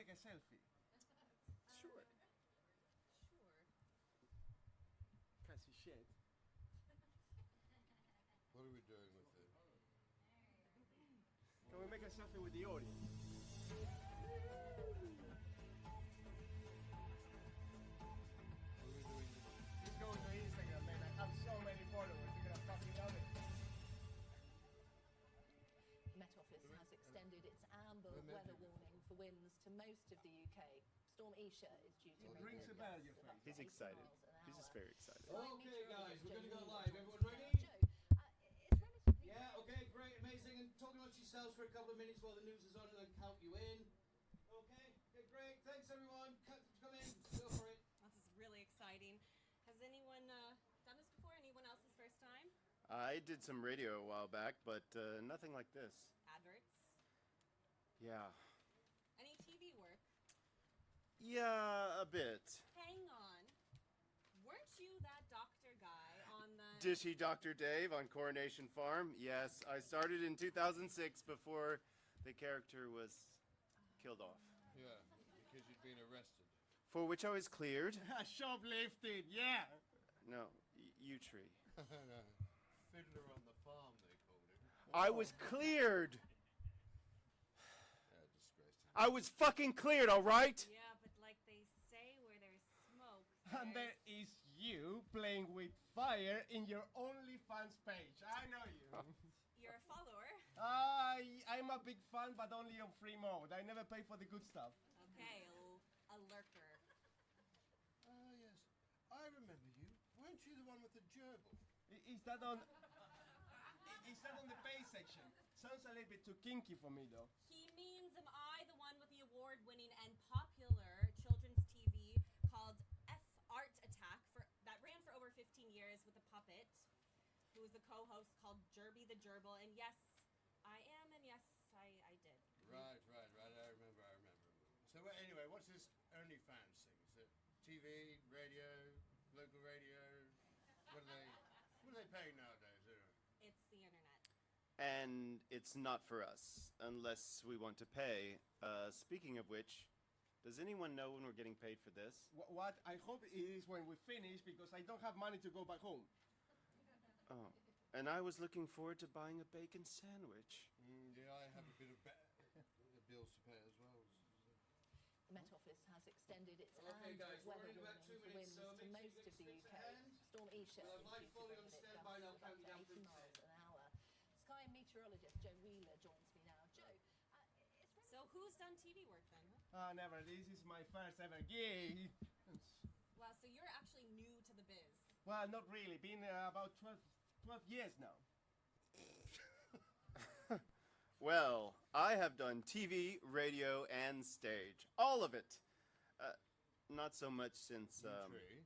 make a selfie? Sure. Can't see shit. What are we doing with it? Can we make a selfie with the audience? What are we doing with it? Just go to Instagram, man. I have so many followers. You're gonna fucking love it. The Met Office has extended its amber weather warning for winds to most of the UK. Storm Isha is due to bring Rings a bell in your face. He's excited. He's just very excited. Okay, guys, we're going to go live. Everyone ready? Yeah, okay, great, amazing. And talk about yourselves for a couple of minutes while the news is on and then count you in. Okay, great. Thanks, everyone. Come in. Go for it. This is really exciting. Has anyone done this before? Anyone else's first time? I did some radio a while back, but nothing like this. Adverts? Yeah. Any TV work? Yeah, a bit. Hang on. Weren't you that doctor guy on the... Dishy Dr. Dave on Coronation Farm? Yes, I started in 2006 before the character was killed off. Yeah, because you'd been arrested. For which I was cleared. Shoplifting, yeah. No, U-Tree. No. Fiddler on the farm, they called him. I was cleared. Yeah, disgrace. I was fucking cleared, all right? Yeah, but like they say, where there's smoke, And there is you playing with fire in your OnlyFans page. I know you. You're a follower. I'm a big fan, but only on free mode. I never pay for the good stuff. Okay, a lurker. Oh, yes. I remember you. Weren't you the one with the gerbil? Is that on? Is that on the pay section? Sounds a little bit too kinky for me, though. He means, am I the one with the award-winning and popular children's TV called Art Attack that ran for over 15 years with a puppet, who was the co-host called Jerby the Gerbil, and yes, I am, and yes, I did. Right. I remember. So anyway, what's this OnlyFans thing? Is it TV, radio, local radio? What are they paying nowadays? It's the internet. And it's not for us, unless we want to pay. Speaking of which, does anyone know when we're getting paid for this? What? I hope it is when we finish, because I don't have money to go back home. Oh, and I was looking forward to buying a bacon sandwich. Yeah, I have a bit of bills to pay as well. The Met Office has extended its Okay, guys, we're weather in about warning 2 for minutes, winds so to make sure most you of the get UK. a hand. Storm Isha Well, is live due to fully bring on in standby gusts now, of counting up down to from 80 miles 10. an hour. Sky meteorologist Joe Wheeler joins me now. Joe, So who's done TV work then? Huh? Never. This is my first ever gig. Wow, so you're actually new to the biz. Well, not really. Been about 12 years now. Well, I have done TV, radio, and stage. All of it. Not so much since, Tree.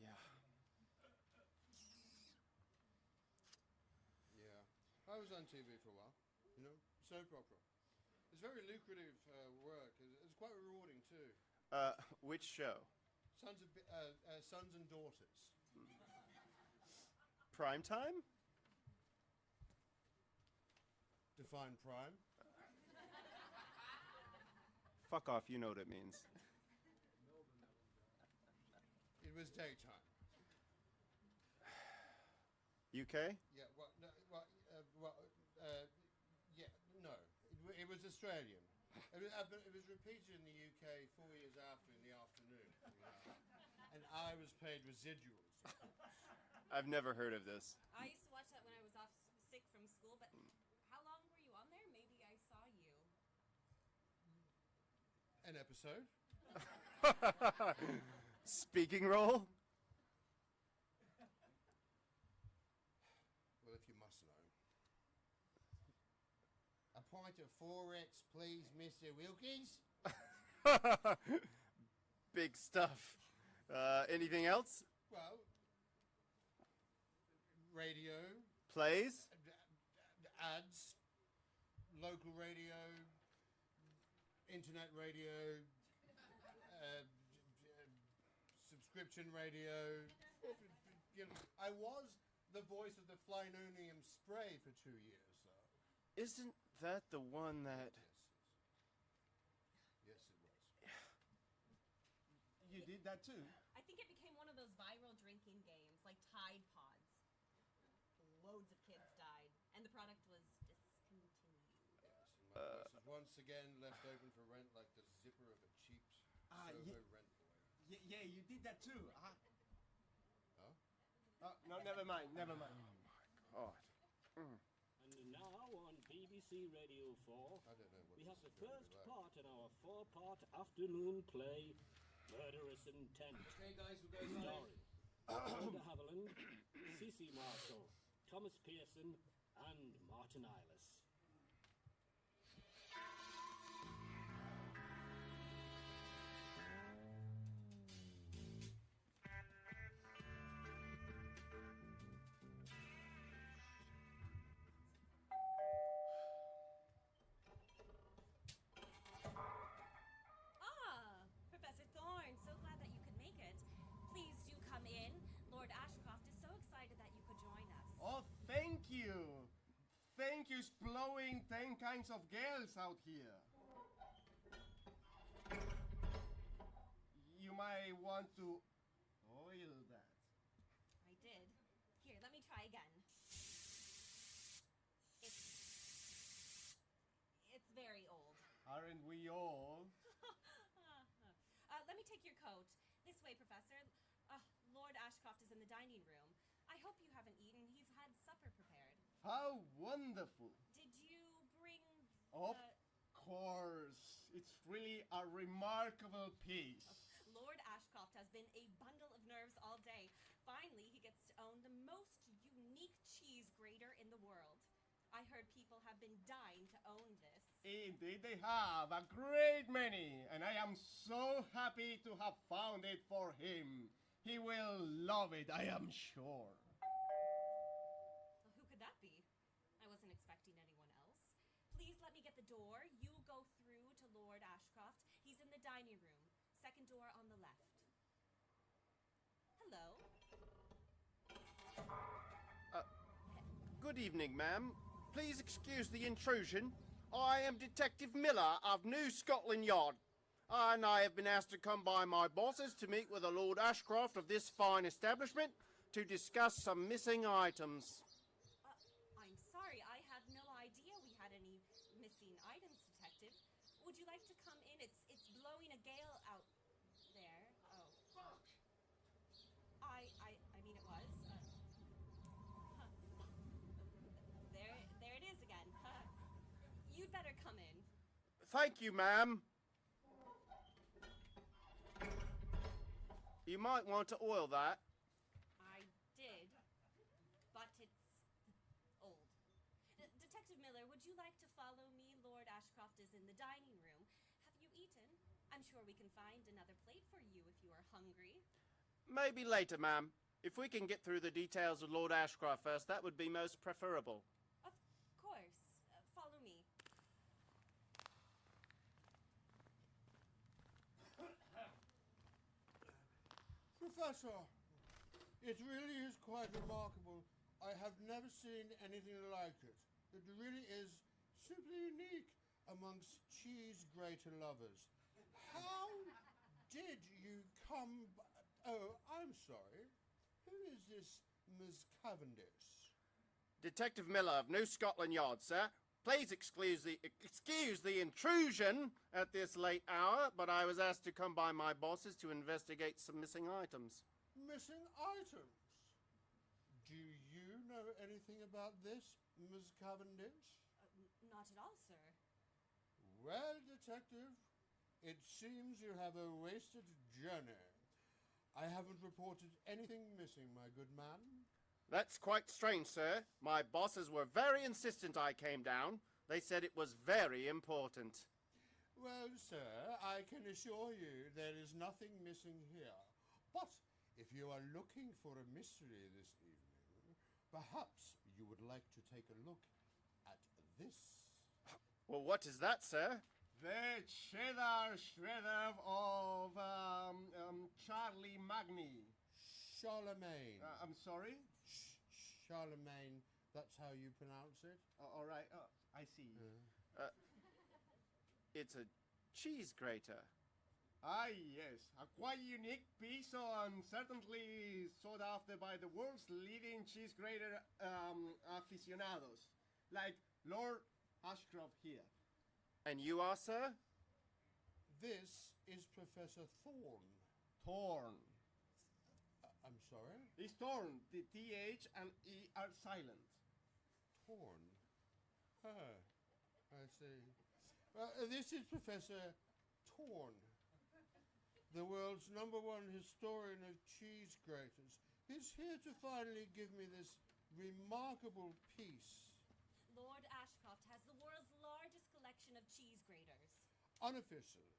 yeah. Yeah. I was on TV for a while. You know, soap opera. It's very lucrative work. It's quite rewarding too. Which show? Sons and Daughters. Prime time? Define prime. Fuck off, you know what it means. It was daytime. UK? Yeah. Yeah. No. It was Australian. It was repeated in the UK 4 years after in the afternoon. You know? And I was paid residuals. I've never heard of this. I used to watch that when I was off sick from school, but how long were you on there? Maybe I saw you. An episode. Speaking role? Well, if you must know. A pint of 4X, please, Mr. Wilkins. Big stuff. Anything else? Well, radio, Plays? ads, local radio, internet radio, subscription radio. You know, I was the voice of the Flinonium spray for 2 years. So. Isn't that the one that... Yes, it was. did that too. I think it became one of those viral drinking games, like Tide Pods. Loads of kids died, and the product was discontinued. Yes, and my voice is once again left open for rent like the zipper of a cheap Soho rent boy. Yeah, you did that too. Huh? Oh, no, never mind. God. And now on BBC Radio 4, I don't know what we have this the is gonna first be like. part in our 4-part afternoon play, Murderous Intent. Okay, guys, we're going live. Starring Rhoda Haviland, Cece Marshall, Thomas Pearson, and Martin Eylis. Professor Thorne, so glad that you could make it. Please do come in. Lord Ashcroft is so excited that you could join us. Oh, thank you. Thank you, blowing 10 kinds of girls out here. You might want to oil that. I did. Here, let me try again. It's very old. Aren't we all? Let me take your coat. This way, Professor. Lord Ashcroft is in the dining room. I hope you haven't eaten. He's had supper prepared. How wonderful. Did you bring Of course. It's really a remarkable piece. Lord Ashcroft has been a bundle of nerves all day. Finally, he gets to own the most unique cheese grater in the world. I heard people have been dying to own this. Indeed, they have a great many, and I am so happy to have found it for him. He will love it, I am sure. Who could that be? I wasn't expecting anyone else. Please let me get the door. You go through to Lord Ashcroft. He's in the dining room. Second door on the left. Hello. Good evening, ma'am. Please excuse the intrusion. I am Detective Miller of New Scotland Yard, and I have been asked to come by my bosses to meet with the Lord Ashcroft of this fine establishment to discuss some missing items. I'm sorry, I had no idea we had any missing items, Detective. Would you like to come in? It's blowing a gale out there. Oh. Fuck! I mean, it was. There it is again. You'd better come in. Thank you, ma'am. You might want to oil that. I did, but it's old. Detective Miller, would you like to follow me? Lord Ashcroft is in the dining room. Have you eaten? I'm sure we can find another plate for you if you are hungry. Maybe later, ma'am. If we can get through the details of Lord Ashcroft first, that would be most preferable. Of course. Follow me. Professor, it really is quite remarkable. I have never seen anything like it. It really is simply unique amongst cheese grater lovers. How did you come by... Oh, I'm sorry. Who is this Miss Cavendish? Detective Miller of New Scotland Yard, sir. Please excuse the intrusion at this late hour, but I was asked to come by my bosses to investigate some missing items. Missing items? Do you know anything about this, Miss Cavendish? Not at all, sir. Well, Detective, it seems you have a wasted journey. I haven't reported anything missing, my good man. That's quite strange, sir. My bosses were very insistent I came down. They said it was very important. Well, sir, I can assure you there is nothing missing here. But if you are looking for a mystery this evening, perhaps you would like to take a look at this. Well, what is that, sir? The cheddar shredder of Charlie Magny. Charlemagne. I'm sorry? Charlemagne, that's how you pronounce it? All right. I see. It's a cheese grater. Ah, yes, a quite unique piece and certainly sought after by the world's leading cheese grater aficionados, like Lord Ashcroft here. And you are, sir? This is Professor Thorne. Thorn. I'm sorry? It's Thorn. The TH and E are silent. Thorne. Ah, I see. This is Professor Thorne, the world's #1 historian of cheese graters. He's here to finally give me this remarkable piece. Lord Ashcroft has the world's largest collection of cheese graters. Unofficially,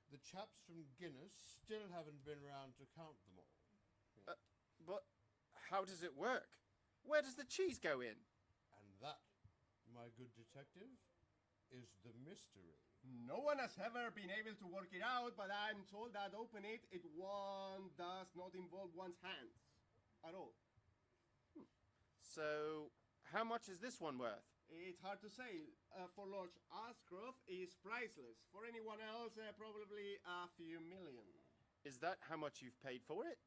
the chaps from Guinness still haven't been around to count them all. But how does it work? Where does the cheese go in? And that, my good detective, is the mystery. No one has ever been able to work it out, but I'm told that opening it one does not involve one's hands at all. So, how much is this one worth? It's hard to say. For Lord Ashcroft, it's priceless. For anyone else, probably a few million. Is that how much you've paid for it?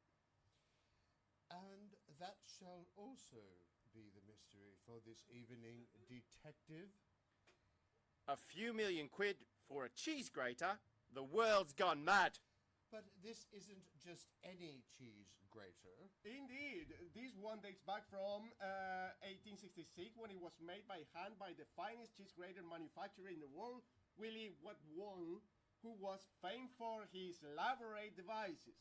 And that shall also be the mystery for this evening, detective. A few million quid for a cheese grater? The world's gone mad. But this isn't just any cheese grater. Indeed, this one dates back from 1866 when it was made by hand by the finest cheese grater manufacturer in the world, Willie Wetwong, who was famed for his elaborate devices.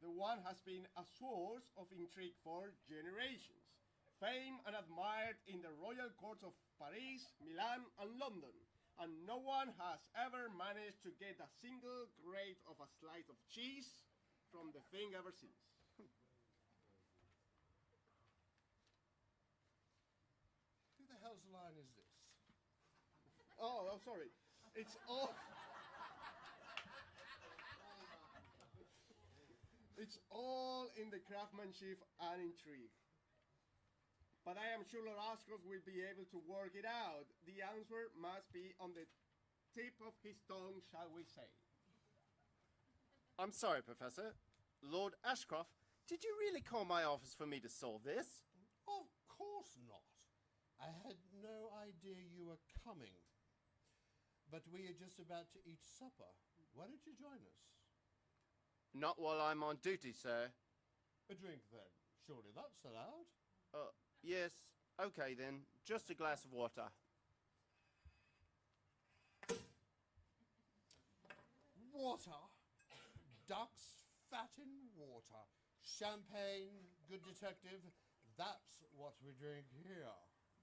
The one has been a source of intrigue for generations, famed and admired in the royal courts of Paris, Milan, and London, and no one has ever managed to get a single grade of a slice of cheese from the thing ever since. Who the hell's line is this? Oh, I'm sorry. It's all. It's all in the craftsmanship and intrigue. But I am sure Lord Ashcroft will be able to work it out. The answer must be on the tip of his tongue, shall we say. I'm sorry, Professor. Lord Ashcroft, did you really call my office for me to solve this? Of course not. I had no idea you were coming. But we are just about to eat supper. Why don't you join us? Not while I'm on duty, sir. A drink, then. Surely that's allowed. Yes. Okay, then. Just a glass of water. Water. Ducks fat in water. Champagne, good detective. That's what we drink here.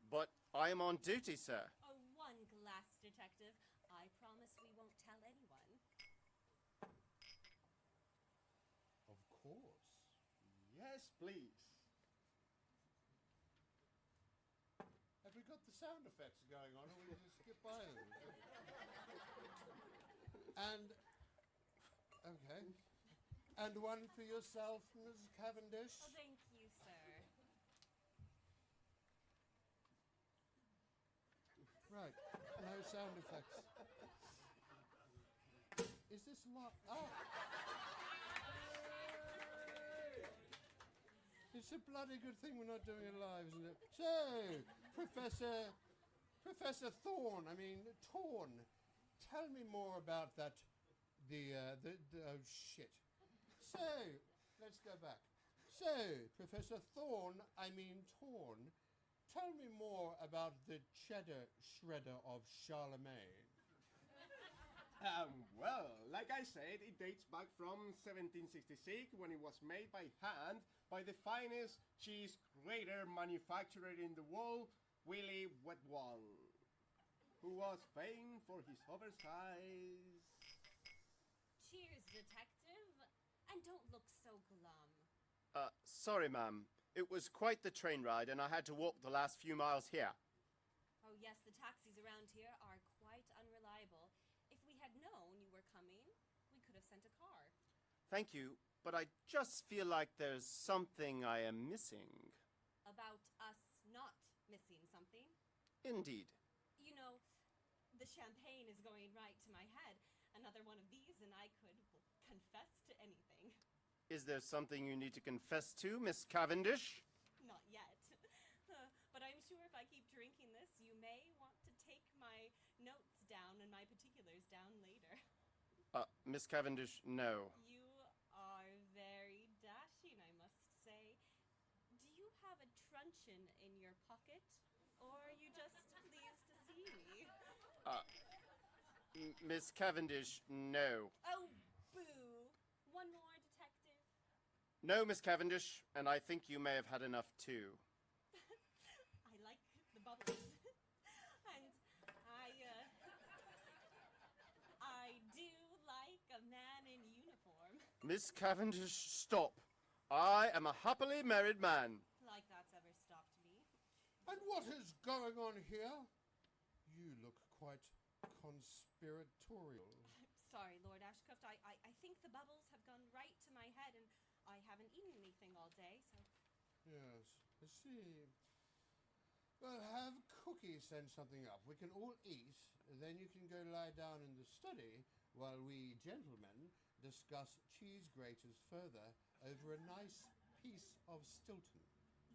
But I am on duty, sir. A one-glass detective. I promise we won't tell anyone. Of course. Yes, please. Have we got the sound effects going on, or will we just skip by them? And, okay. And one for yourself, Ms. Cavendish. Oh, thank you, sir. Right, no sound effects. Is this live? Oh! It's a bloody good thing we're not doing it live, isn't it? So, Professor Thorne, tell me more about that, oh shit. So, let's go back. So, Professor Thorne, tell me more about the cheddar shredder of Charlemagne. Well, like I said, it dates back from 1766 when it was made by hand by the finest cheese grater manufacturer in the world, Willie Wetwong, who was famed for his oversized... Cheers, detective. And don't look so glum. Sorry, ma'am. It was quite the train ride, and I had to walk the last few miles here. Oh, yes, the taxis around here are quite unreliable. If we had known you were coming, we could have sent a car. Thank you, but I just feel like there's something I am missing. About us not missing something? Indeed. You know, the champagne is going right to my head. Another one of these and I could confess to anything. Is there something you need to confess to, Miss Cavendish? Not yet. But I'm sure if I keep drinking this, you may want to take my notes down and my particulars down later. Miss Cavendish, no. You are very dashing, I must say. Do you have a truncheon in your pocket? Or are you just pleased to see me? Miss Cavendish, no. Oh, boo. One more, detective. No, Miss Cavendish, and I think you may have had enough too. I like the bubbles. And I do like a man in uniform. Miss Cavendish, stop. I am a happily married man. Like that's ever stopped me. And what is going on here? You look quite conspiratorial. Sorry, Lord Ashcroft. I think the bubbles have gone right to my head, and I haven't eaten anything all day, so... Yes, I see. Well, have Cookie send something up. We can all eat, then you can go lie down in the study while we gentlemen discuss cheese graters further over a nice piece of Stilton.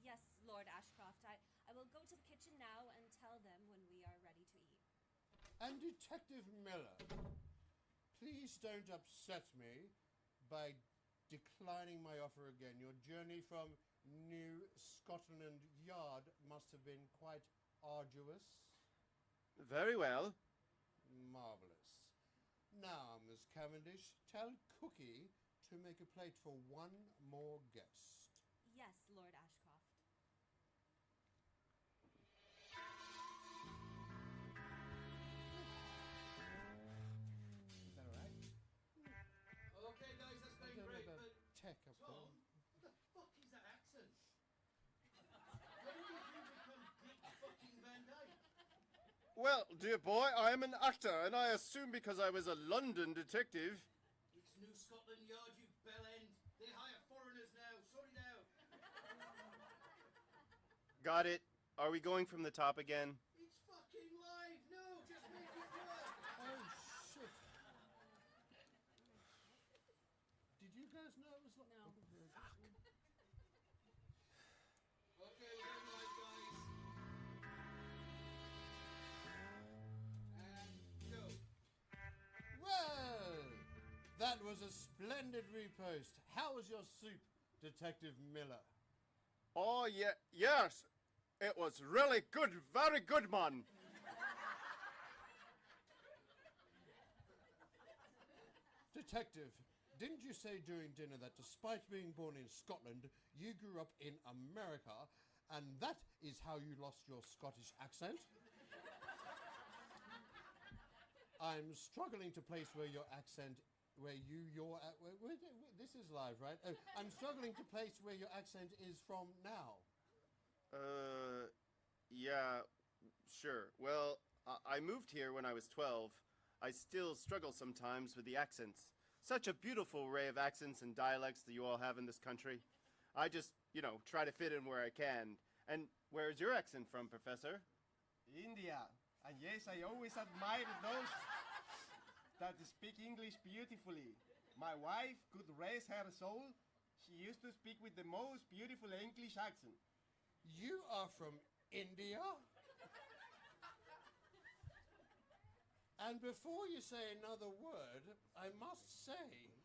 Yes, Lord Ashcroft. I will go to the kitchen now and tell them when we are ready to eat. And Detective Miller, please don't upset me by declining my offer again. Your journey from New Scotland Yard must have been quite arduous. Very well. Marvellous. Now, Miss Cavendish, tell Cookie to make a plate for one more guest. Yes, Lord Ashcroft. Is that alright? Okay, guys, that's I been don't great, know about but tech up Tom, there. what the fuck is that accent? When did you become Dick fucking Van Dyke? Well, dear boy, I am an actor, and I assume because I was a London detective. It's New Scotland Yard, you bellend. They hire foreigners now. Sort it out. Got it. Are we going from the top again? It's fucking live. No, just make it work. Oh, shit. Did you guys know it was like... No. Okay, we're going live, guys. And go. Well, that was a splendid repost. How was your soup, Detective Miller? Oh, yeah, yes. It was really good, very good, man. Detective, didn't you say during dinner that despite being born in Scotland, you grew up in America, and that is how you lost your Scottish accent? I'm struggling to place where your accent, this is live, right? I'm struggling to place where your accent is from now. Yeah, sure. Well, I moved here when I was 12. I still struggle sometimes with the accents. Such a beautiful array of accents and dialects that you all have in this country. I just, try to fit in where I can. And where's your accent from, Professor? India. And yes, I always admired those that speak English beautifully. My wife, could rest her soul, she used to speak with the most beautiful English accent. You are from India? And before you say another word, I must say,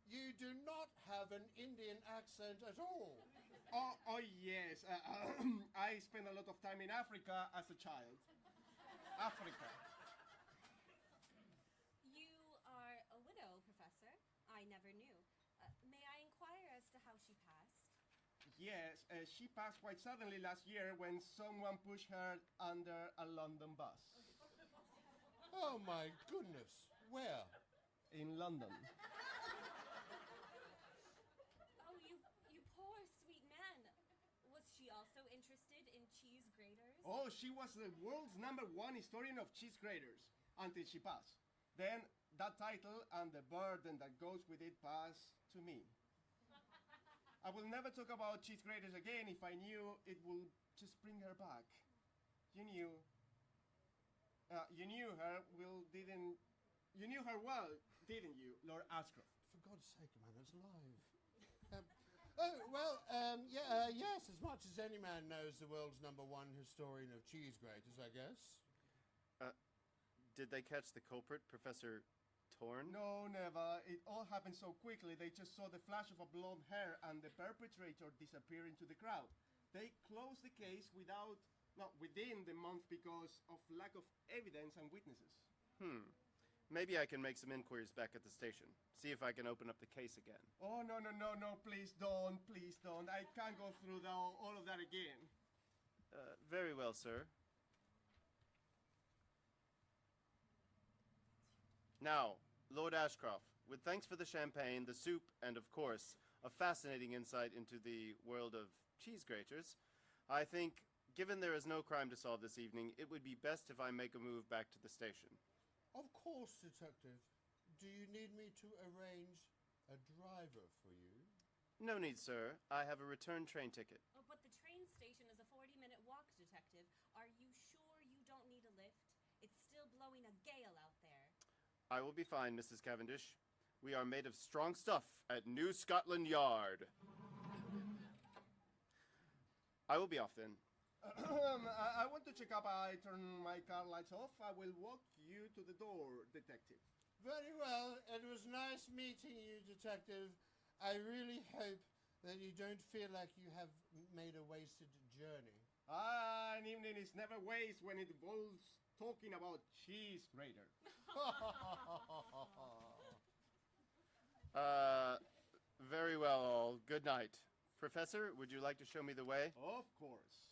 you do not have an Indian accent at all. Oh yes. I spent a lot of time in Africa as a child. Africa. You are a widow, Professor. I never knew. May I inquire as to how she passed? Yes, she passed quite suddenly last year when someone pushed her under a London bus. Oh my goodness. Where? In London. Oh, you poor sweet man. Was she also interested in cheese graters? Oh, she was the world's #1 historian of cheese graters until she passed. Then that title and the burden that goes with it passed to me. I will never talk about cheese graters again if I knew it would just bring her back. You knew her well, didn't you, Lord Ashcroft? For God's sake, man, it's live. Yes, as much as any man knows the world's #1 historian of cheese graters, I guess. Did they catch the culprit, Professor Torn? No, never. It all happened so quickly. They just saw the flash of a blonde hair and the perpetrator disappear into the crowd. They closed the case within the month because of lack of evidence and witnesses. Maybe I can make some inquiries back at the station. See if I can open up the case again. Oh, no, please don't, please don't. I can't go through all of that again. Very well, sir. Now, Lord Ashcroft, with thanks for the champagne, the soup, and of course, a fascinating insight into the world of cheese graters, I think, given there is no crime to solve this evening, it would be best if I make a move back to the station. Of course, Detective. Do you need me to arrange a driver for you? No need, sir. I have a return train ticket. Oh, but the train station is a 40-minute walk, Detective. Are you sure you don't need a lift? It's still blowing a gale out there. I will be fine, Mrs. Cavendish. We are made of strong stuff at New Scotland Yard. I will be off then. I want to check up. I turn my car lights off. I will walk you to the door, Detective. Very well. It was nice meeting you, Detective. I really hope that you don't feel like you have made a wasted journey. An evening is never waste when it involves talking about cheese grater. Very well, all. Good night. Professor, would you like to show me the way? Of course.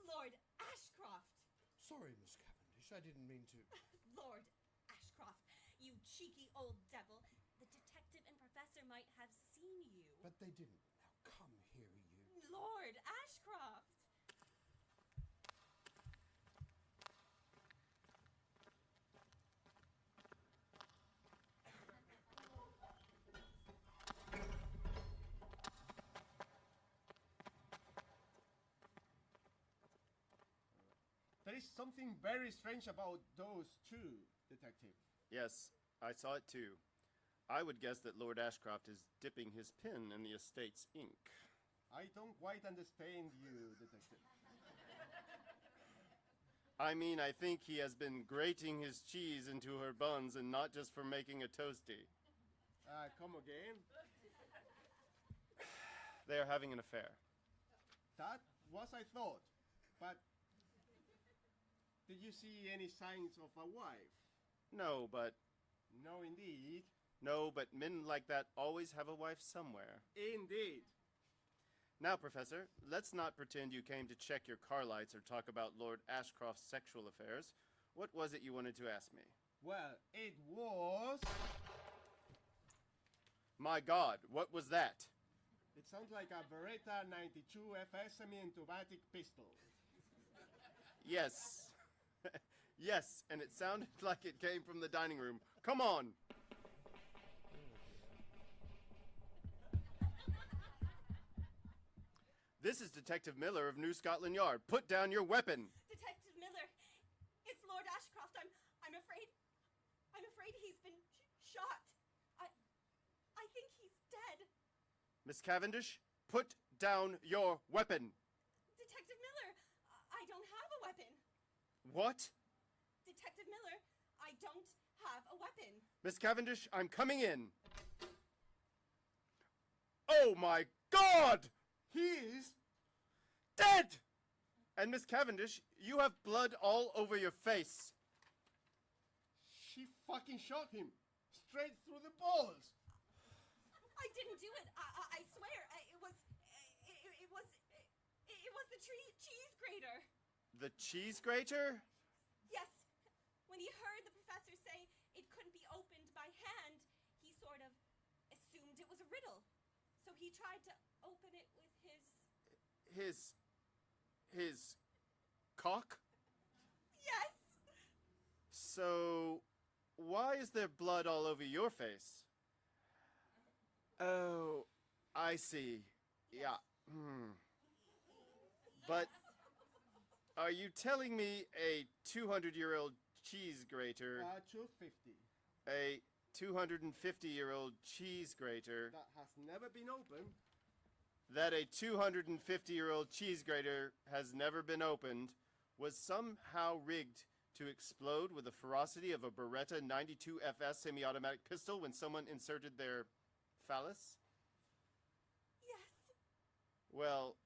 Lord Ashcroft! Sorry, Miss Cavendish. I didn't mean to. Lord Ashcroft, you cheeky old devil. The detective and professor might have seen you. But they didn't. Now come here, you. Lord Ashcroft! There is something very strange about those two, Detective. Yes, I saw it too. I would guess that Lord Ashcroft is dipping his pen in the estate's ink. I don't quite understand you, Detective. I mean, I think he has been grating his cheese into her buns and not just for making a toasty. Come again? They are having an affair. That was I thought. But did you see any signs of a wife? No, but men like that always have a wife somewhere. Indeed. Now, Professor, let's not pretend you came to check your car lights or talk about Lord Ashcroft's sexual affairs. What was it you wanted to ask me? Well, it was... My God, what was that? It sounds like a Beretta 92 FS semi-automatic pistol. Yes. Yes, and it sounded like it came from the dining room. Come on! This is Detective Miller of New Scotland Yard. Put down your weapon! Detective Miller, it's Lord Ashcroft. I'm afraid he's been shot. I think he's dead. Miss Cavendish, put down your weapon! Detective Miller, I don't have a weapon. What? Detective Miller, I don't have a weapon. Miss Cavendish, I'm coming in. Oh my God! He's Dead! And Miss Cavendish, you have blood all over your face. She fucking shot him. Straight through the balls. I didn't do it. I swear. It was the cheese grater. The cheese grater? Yes. When he heard the professor say it couldn't be opened by hand, he sort of assumed it was a riddle. So he tried to open it with His cock? Yes. So, why is there blood all over your face? Oh, I see. Yeah. But are you telling me a 200-year-old cheese grater. 250. A 250-year-old cheese grater. That has never been opened. That a 250-year-old cheese grater has never been opened was somehow rigged to explode with the ferocity of a Beretta 92 FS semi-automatic pistol when someone inserted their phallus? Yes. Well,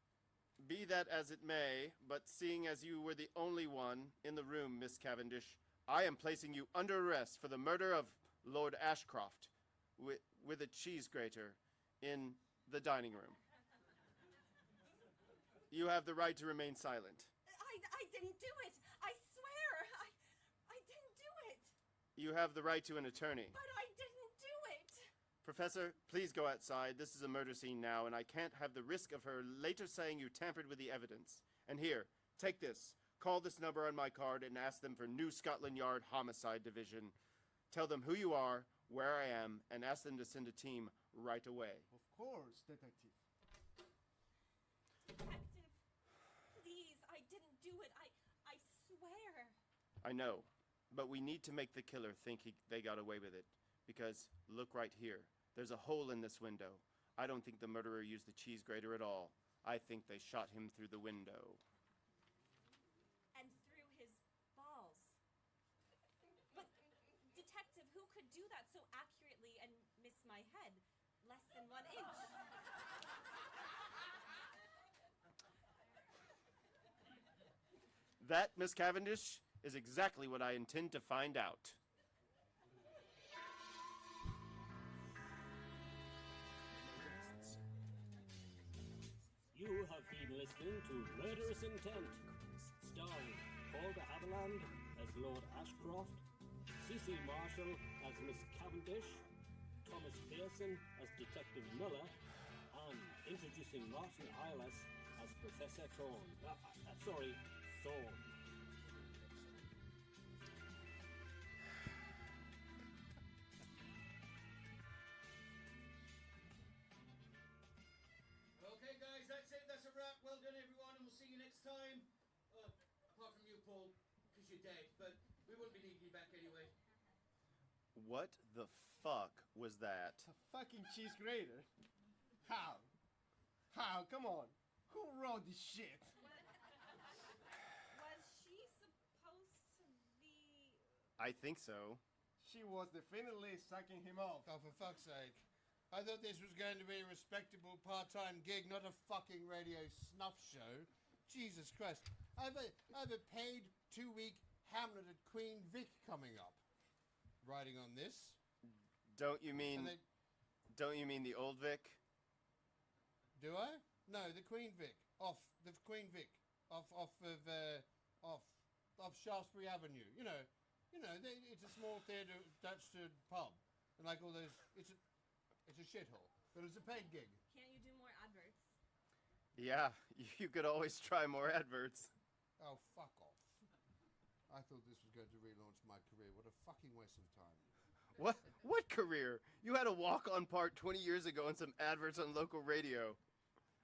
be that as it may, but seeing as you were the only one in the room, Miss Cavendish, I am placing you under arrest for the murder of Lord Ashcroft with a cheese grater in the dining room. You have the right to remain silent. I didn't do it. I swear. I didn't do it. You have the right to an attorney. But I didn't do it. Professor, please go outside. This is a murder scene now, and I can't have the risk of her later saying you tampered with the evidence. And here, take this. Call this number on my card and ask them for New Scotland Yard Homicide Division. Tell them who you are, where I am, and ask them to send a team right away. Of course, detective. Detective, please, I didn't do it. I swear. I know, but we need to make the killer think they got away with it. Because, look right here. There's a hole in this window. I don't think the murderer used the cheese grater at all. I think they shot him through the window. And through his balls. But, detective, who could do that so accurately and miss my head? Less than 1 inch. That, Miss Cavendish, is exactly what I intend to find out. You have been listening to Murderous Intent, starring Paul de Havilland as Lord Ashcroft, C.C. Marshall as Miss Cavendish, Thomas Pearson as Detective Miller, and introducing Martin Eyles as Professor Thorne. Thorne. Okay, guys, that's it. That's a wrap. Well done, everyone, and we'll see you next time. Apart from you, Paul, because you're dead, but we wouldn't be needing you back anyway. What the fuck was that? A fucking cheese grater? How? How? Come on. Who wrote this shit? Was she supposed to be... I think so. She was definitely sucking him off. Oh, for fuck's sake. I thought this was going to be a respectable part-time gig, not a fucking radio snuff show. Jesus Christ. I have a paid 2-week Hamlet at Queen Vic coming up. Writing on this. Don't you mean the old Vic? Do I? No, the Queen Vic. Off Shaftesbury Avenue. You know, it's a small theatre attached to a pub. And like all those, it's a shithole. But it's a paid gig. Can't you do more adverts? Yeah, you could always try more adverts. Oh, fuck off. I thought this was going to relaunch my career. What a fucking waste of time. What career? You had a walk-on part 20 years ago and some adverts on local radio.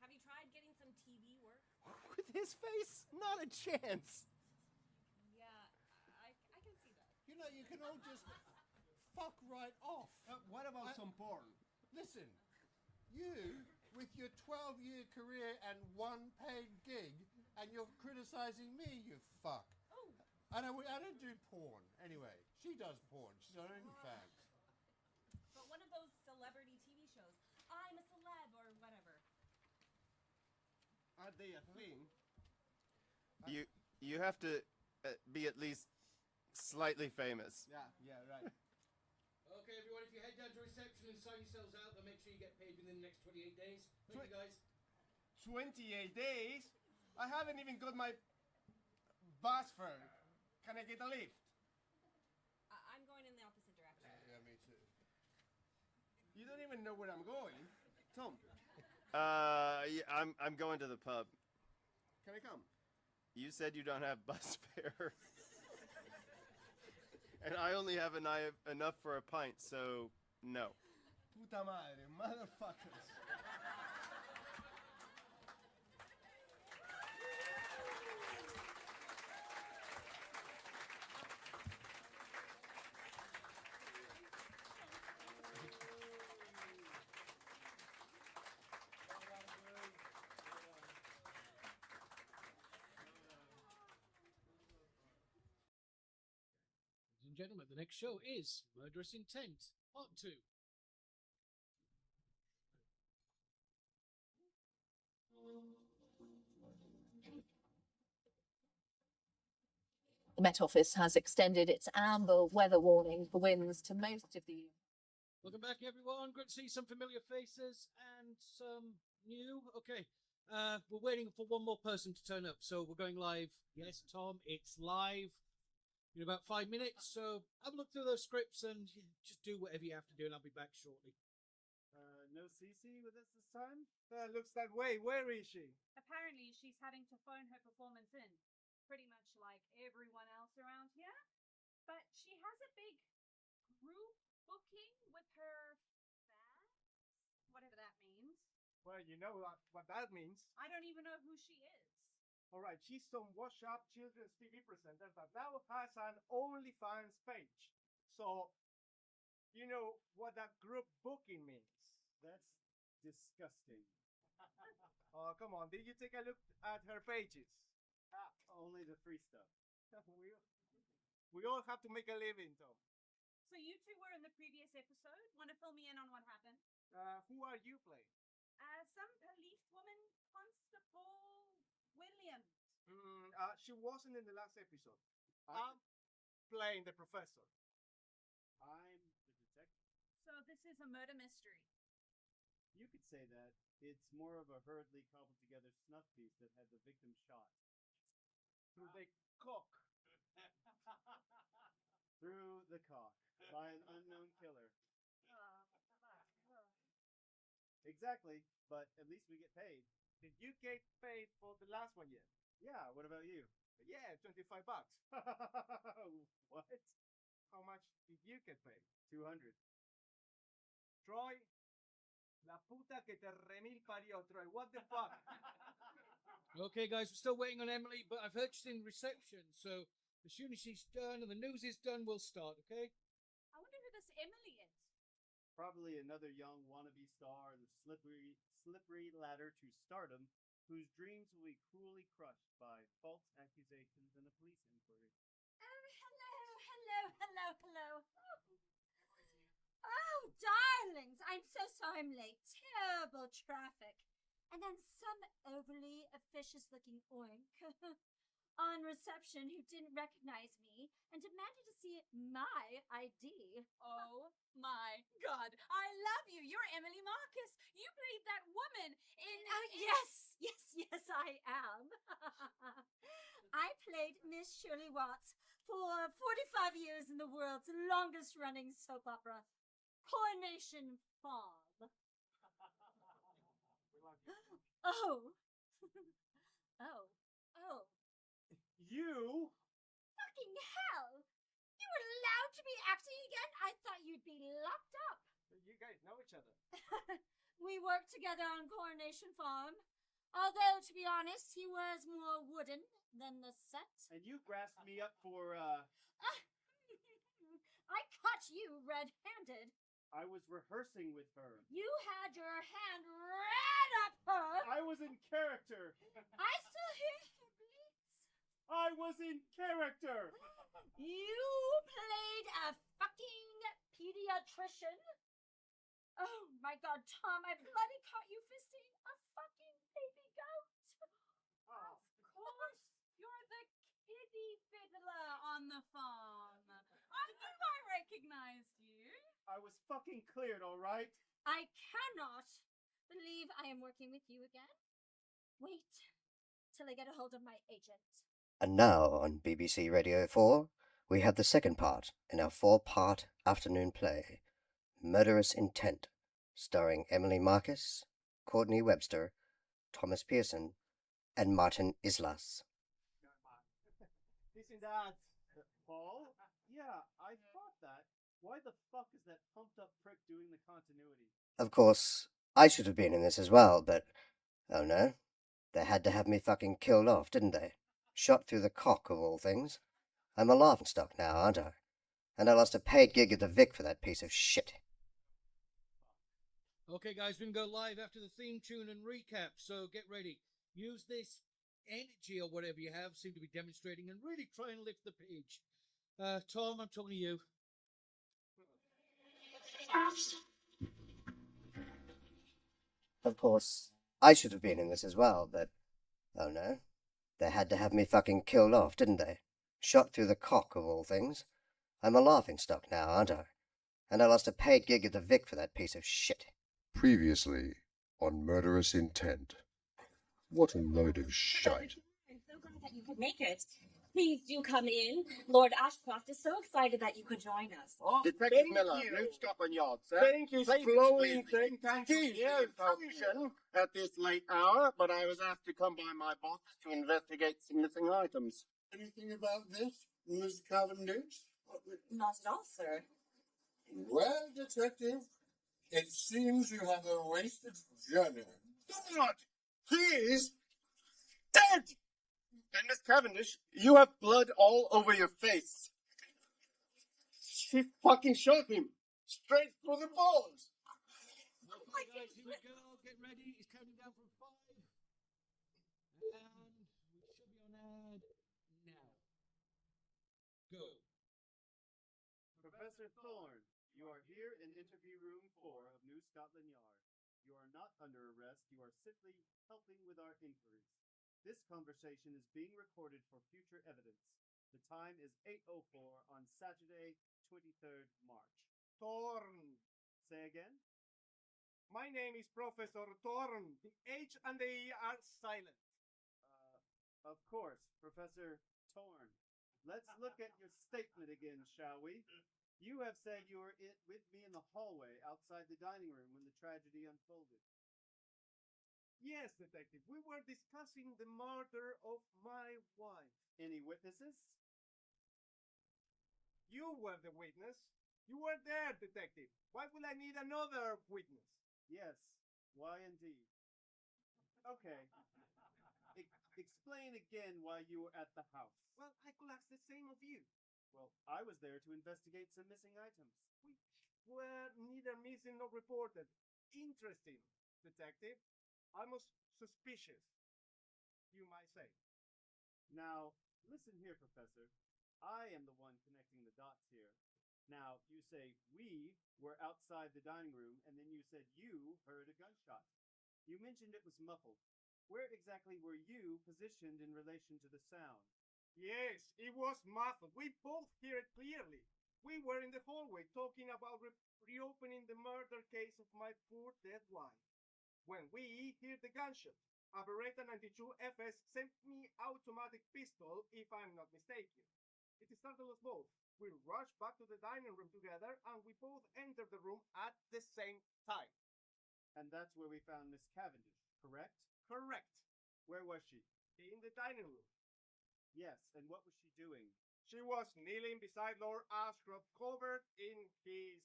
Have you tried getting some TV work? With his face? Not a chance. Yeah, I can see that. You know, you can all just fuck right off. What about some porn? Listen, you, with your 12-year career and 1 paid gig, and you're criticizing me, you fuck. Oh. I don't do porn. Anyway, she does porn. She's on OnlyFans. But one of those celebrity TV shows. I'm a celeb or whatever. Are they a thing? You have to be at least slightly famous. Yeah, right. Okay, everyone, if you head down to reception and sign yourselves out, then make sure you get paid within the next 28 days. Thank you, guys. 28 days? I haven't even got my bus fare. Can I get a lift? I'm going in the opposite direction. Yeah, me too. You don't even know where I'm going. Tom, Yeah, I'm going to the pub. can I come? You said you don't have bus fare. And I only have enough for a pint, so no. Puta madre, motherfuckers. gentlemen, the next show is Murderous Intent, Part 2. The Met Office has extended its amber weather warning for winds to most of the. Welcome back, everyone. Good to see some familiar faces and some new. Okay, we're waiting for one more person to turn up, so we're going live. Yes, Tom, it's live in about 5 minutes. So have a look through those scripts and just do whatever you have to do, and I'll be back shortly. No Cece with us this time? Looks that way. Where is she? Apparently, she's having to phone her performance in, pretty much like everyone else around here. But she has a big group booking with her fans, whatever that means. Well, you know what that means. I don't even know who she is. All right, she's some wash-up children's TV presenter that now has an OnlyFans page. So, you know what that group booking means. That's disgusting. Oh, come on. Did you take a look at her pages? Only the free stuff. we all have to make a living, Tom. So you two were in the previous episode. Want to fill me in on what happened? Who are you playing? Some police woman, Constable Williams. She wasn't in the last episode. I'm playing the professor. I'm the detective. So this is a murder mystery. You could say that. It's more of a hurriedly cobbled together snuff piece that had the victim shot. Through the cock. Through the cock. By an unknown killer. Exactly, but at least we get paid. Did you get paid for the last one yet? Yeah, what about you? Yeah, $25. What? How much did you get paid? 200. Troy, la puta que te remil parió, Troy. What the fuck? Okay, guys, we're still waiting on Emily, but I've heard she's in reception, so as soon as she's done and the news is done, we'll start, okay? I wonder who this Emily is. Probably another young wannabe star on the slippery ladder to stardom, whose dreams will be cruelly crushed by false accusations and a police inquiry. Hello. Oh, darlings, I'm so sorry I'm late. Terrible traffic. And then some overly officious-looking oink on reception who didn't recognize me and demanded to see my ID. Oh my God, I love you. You're Emily Marcus. You played that woman in. Yes, I am. I played Miss Shirley Watts for 45 years in the world's longest-running soap opera, Coronation Farm. Oh. You? Fucking hell! You were allowed to be acting again? I thought you'd be locked up. You guys know each other. We worked together on Coronation Farm. Although, to be honest, he was more wooden than the set. And you grasped me up for, I caught you red-handed. I was rehearsing with her. You had your hand right up her. I was in character. I still hear her bleats. I was in character. You played a fucking pediatrician. Oh my God, Tom, I bloody caught you fisting a fucking baby goat. Of course, you're the kiddie fiddler on the farm. I knew I recognized you. I was fucking cleared, all right? I cannot believe I am working with you again. Wait till I get a hold of my agent. And now on BBC Radio 4, we have the second part in our 4-part afternoon play, Murderous Intent, starring Emily Marcus, Courtney Webster, Thomas Pearson, and Martin Islas. Isn't that Paul? Yeah, I thought that. Why the fuck is that pumped up prick doing the continuity? Of course, I should have been in this as well, but oh no. They had to have me fucking killed off, didn't they? Shot through the cock, of all things. I'm a laughingstock now, aren't I? And I lost a paid gig at the Vic for that piece of shit. Okay, guys, we can go live after the theme tune and recap, so get ready. Use this energy or whatever you have, seem to be demonstrating, and really try and lift the page. Tom, I'm talking to you. Of course, I should have been in this as well, but oh no. They had to have me fucking killed off, didn't they? Shot through the cock, of all things. I'm a laughingstock now, aren't I? And I lost a paid gig at the Vic for that piece of shit. Previously on Murderous Intent. What a load of shite. I'm so glad that you could make it. Please do come in. Lord Ashcroft is so excited that you could join us. Oh, Detective Miller, New Scotland Yard, sir. Thank you, flowing. Thank you. Intrusion at this late hour, but I was asked to come by my bosses to investigate some missing items. Anything about this, Miss Cavendish? Not at all, sir. Well, Detective, it seems you have a wasted journey. Do not! He is dead! And Miss Cavendish, you have blood all over your face. She fucking shot him straight through the balls. Okay, guys, here we go. Get ready. He's counting down from 5. And we should be on ad now. Go. Professor Thorne, you are here in interview room 4 of New Scotland Yard. You are not under arrest. You are simply helping with our inquiries. This conversation is being recorded for future evidence. The time is 8:04 on Saturday, 23rd March. Thorn. Say again? My name is Professor Thorn. The H and the E are silent. Of course, Professor Thorne. Let's look at your statement again, shall we? You have said you were with me in the hallway outside the dining room when the tragedy unfolded. Yes, Detective. We were discussing the murder of my wife. Any witnesses? You were the witness. You were there, Detective. Why would I need another witness? Yes, why indeed. Okay. Explain again why you were at the house. Well, I could ask the same of you. Well, I was there to investigate some missing items. Which were neither missing nor reported. Interesting, Detective. Almost suspicious, you might say. Now, listen here, Professor. I am the one connecting the dots here. Now, you say we were outside the dining room, and then you said you heard a gunshot. You mentioned it was muffled. Where exactly were you positioned in relation to the sound? Yes, it was muffled. We both hear it clearly. We were in the hallway talking about reopening the murder case of my poor dead wife. When we hear the gunshot, a Beretta 92 FS semi-automatic pistol, if I'm not mistaken. It startled us both. We rushed back to the dining room together, and we both entered the room at the same time. And that's where we found Miss Cavendish, correct? Correct. Where was she? In the dining room. Yes, and what was she doing? She was kneeling beside Lord Ashcroft, covered in his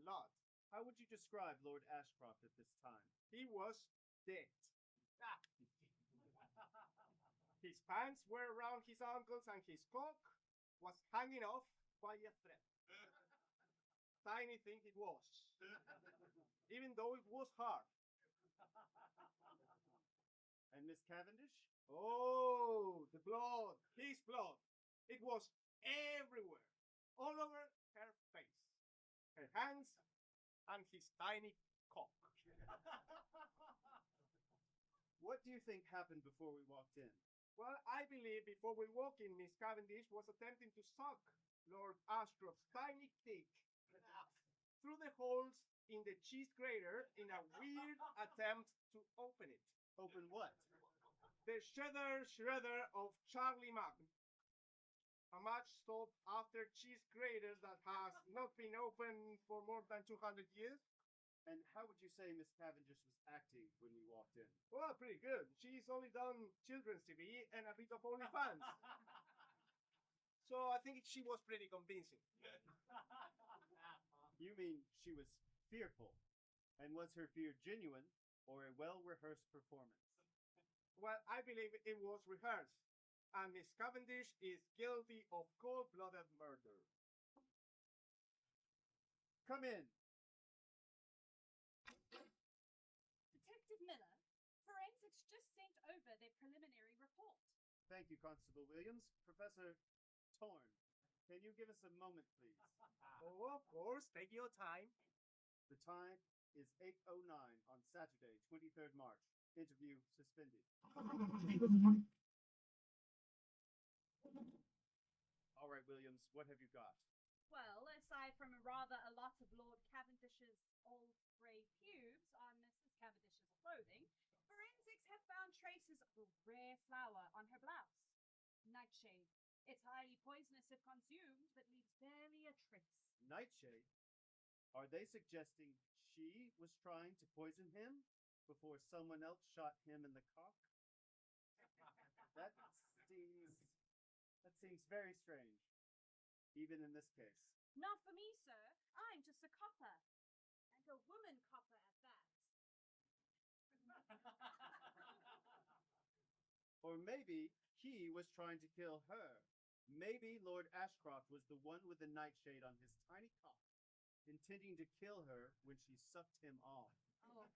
blood. How would you describe Lord Ashcroft at this time? He was dead. His pants were around his ankles and his cock was hanging off by a thread. Tiny thing it was, even though it was hard. And Miss Cavendish? Oh, the blood, his blood. It was everywhere, all over her face, her hands, and his tiny cock. What do you think happened before we walked in? Well, I believe before we walked in, Miss Cavendish was attempting to suck Lord Ashcroft's tiny dick through the holes in the cheese grater in a weird attempt to open it. Open what? The shredder of Charlie Mack. A much sought after cheese grater that has not been opened for more than 200 years. And how would you say Miss Cavendish was acting when we walked in? Well, pretty good. She's only done children's TV and a bit of OnlyFans. So I think she was pretty convincing. You mean she was fearful? And was her fear genuine or a well-rehearsed performance? Well, I believe it was rehearsed. And Miss Cavendish is guilty of cold-blooded murder. Come in. Detective Miller, forensics just sent over their preliminary report. Thank you, Constable Williams. Professor Thorne, Can you give us a moment, please? Oh, of course. Take your time. The time is 8:09 on Saturday, 23rd March. Interview suspended. All right, Williams, what have you got? Well, aside from a lot of Lord Cavendish's old grey pubes on Mrs. Cavendish's clothing, forensics have found traces of a rare flower on her blouse. Nightshade. It's highly poisonous if consumed, but leaves barely a trace. Nightshade? Are they suggesting she was trying to poison him before someone else shot him in the cock? That seems very strange, even in this case. Not for me, sir. I'm just a copper. And a woman copper at that. Or maybe he was trying to kill her. Maybe Lord Ashcroft was the one with the nightshade on his tiny cock, intending to kill her when she sucked him off. Oh,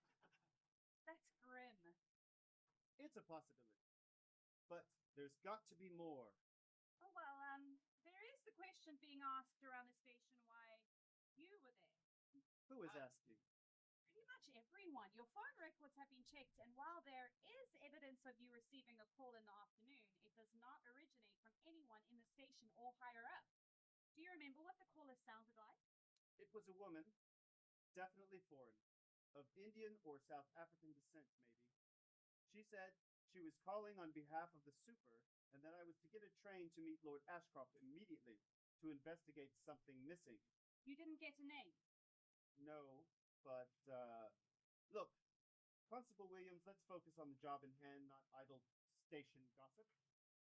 that's grim. It's a possibility. But there's got to be more. Oh, well, there is the question being asked around the station why you were there. Who is asking? Pretty much everyone. Your phone records have been checked, and while there is evidence of you receiving a call in the afternoon, it does not originate from anyone in the station or higher up. Do you remember what the caller sounded like? It was a woman, definitely foreign, of Indian or South African descent, maybe. She said she was calling on behalf of the super, and that I was to get a train to meet Lord Ashcroft immediately to investigate something missing. You didn't get a name? No, but, look, Constable Williams, let's focus on the job in hand, not idle station gossip.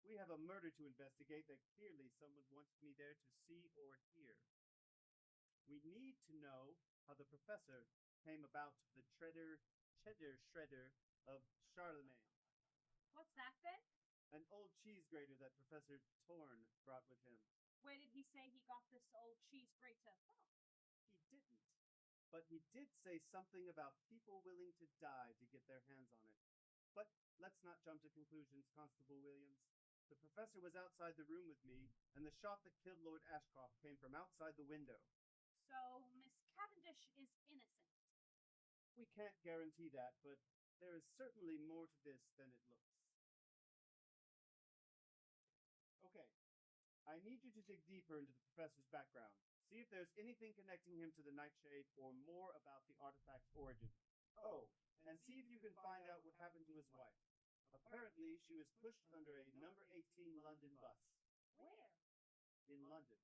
We have a murder to investigate that clearly someone wanted me there to see or hear. We need to know how the professor came about the cheddar shredder of Charlemagne. What's that, then? An old cheese grater that Professor Torn brought with him. Where did he say he got this old cheese grater from? He didn't. But he did say something about people willing to die to get their hands on it. But let's not jump to conclusions, Constable Williams. The professor was outside the room with me, and the shot that killed Lord Ashcroft came from outside the window. So, Miss Cavendish is innocent? We can't guarantee that, but there is certainly more to this than it looks. Okay, I need you to dig deeper into the professor's background. See if there's anything connecting him to the nightshade or more about the artifact's origin. Oh, and see if you can find out what happened to his wife. Apparently, she was pushed under a number 18 London bus. Where? In London.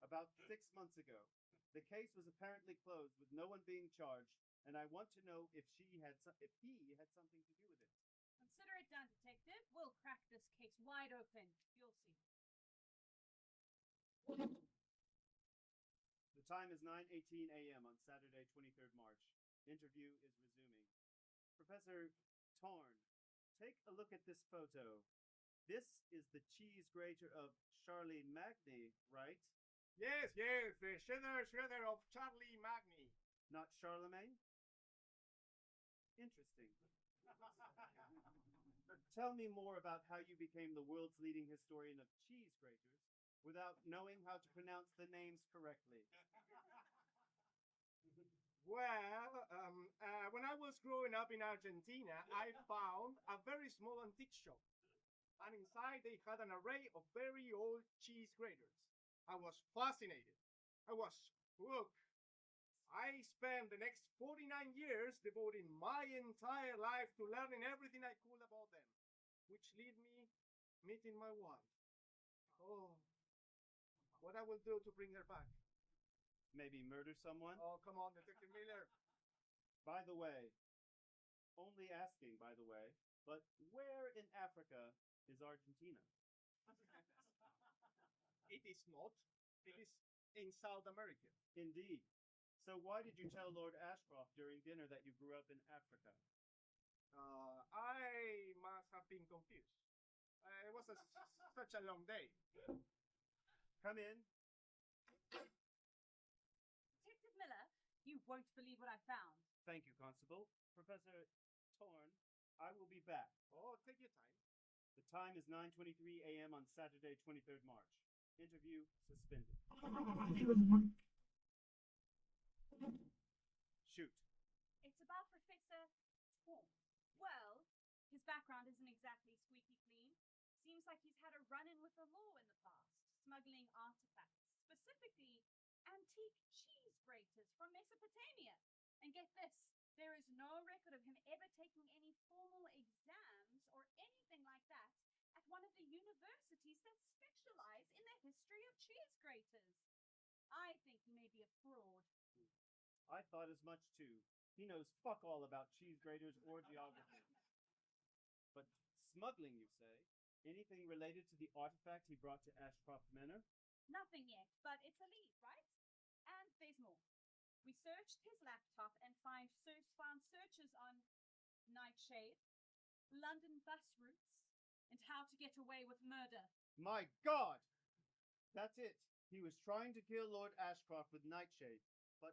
About 6 months ago. The case was apparently closed with no one being charged, and I want to know if he had something to do with it. Consider it done, Detective. We'll crack this case wide open. You'll see. The time is 9:18 a.m. on Saturday, 23rd March. Interview is resuming. Professor Torn, take a look at this photo. This is the cheese grater of Charlie Magny, right? Yes, the shredder of Charlie Magny. Not Charlemagne? Interesting. Tell me more about how you became the world's leading historian of cheese graters without knowing how to pronounce the names correctly. Well, when I was growing up in Argentina, I found a very small antique shop. And inside they had an array of very old cheese graters. I was fascinated. I was hooked. I spent the next 49 years devoting my entire life to learning everything I could about them, which led me meeting my wife. Oh, what I will do to bring her back. Maybe murder someone? Oh, come on, Detective Miller. By the way, only asking, by the way, but where in Africa is Argentina? It is not. It is in South America. Indeed. So why did you tell Lord Ashcroft during dinner that you grew up in Africa? I must have been confused. It was such a long day. Come in. Detective Miller, you won't believe what I found. Thank you, Constable. Professor Torn, I will be back. Oh, take your time. The time is 9:23 a.m. on Saturday, 23rd March. Interview suspended. Shoot. It's about Professor Tom. Well, his background isn't exactly squeaky clean. Seems like he's had a run-in with the law in the past, smuggling artifacts, specifically antique cheese graters from Mesopotamia. And get this, there is no record of him ever taking any formal exams or anything like that at one of the universities that specialize in the history of cheese graters. I think he may be a fraud. I thought as much too. He knows fuck all about cheese graters or geography. But smuggling, you say? Anything related to the artifact he brought to Ashcroft Manor? Nothing yet, but it's a lead, right? And there's more. We searched his laptop and found searches on Nightshade, London bus routes, and how to get away with murder. My God! That's it. He was trying to kill Lord Ashcroft with Nightshade. But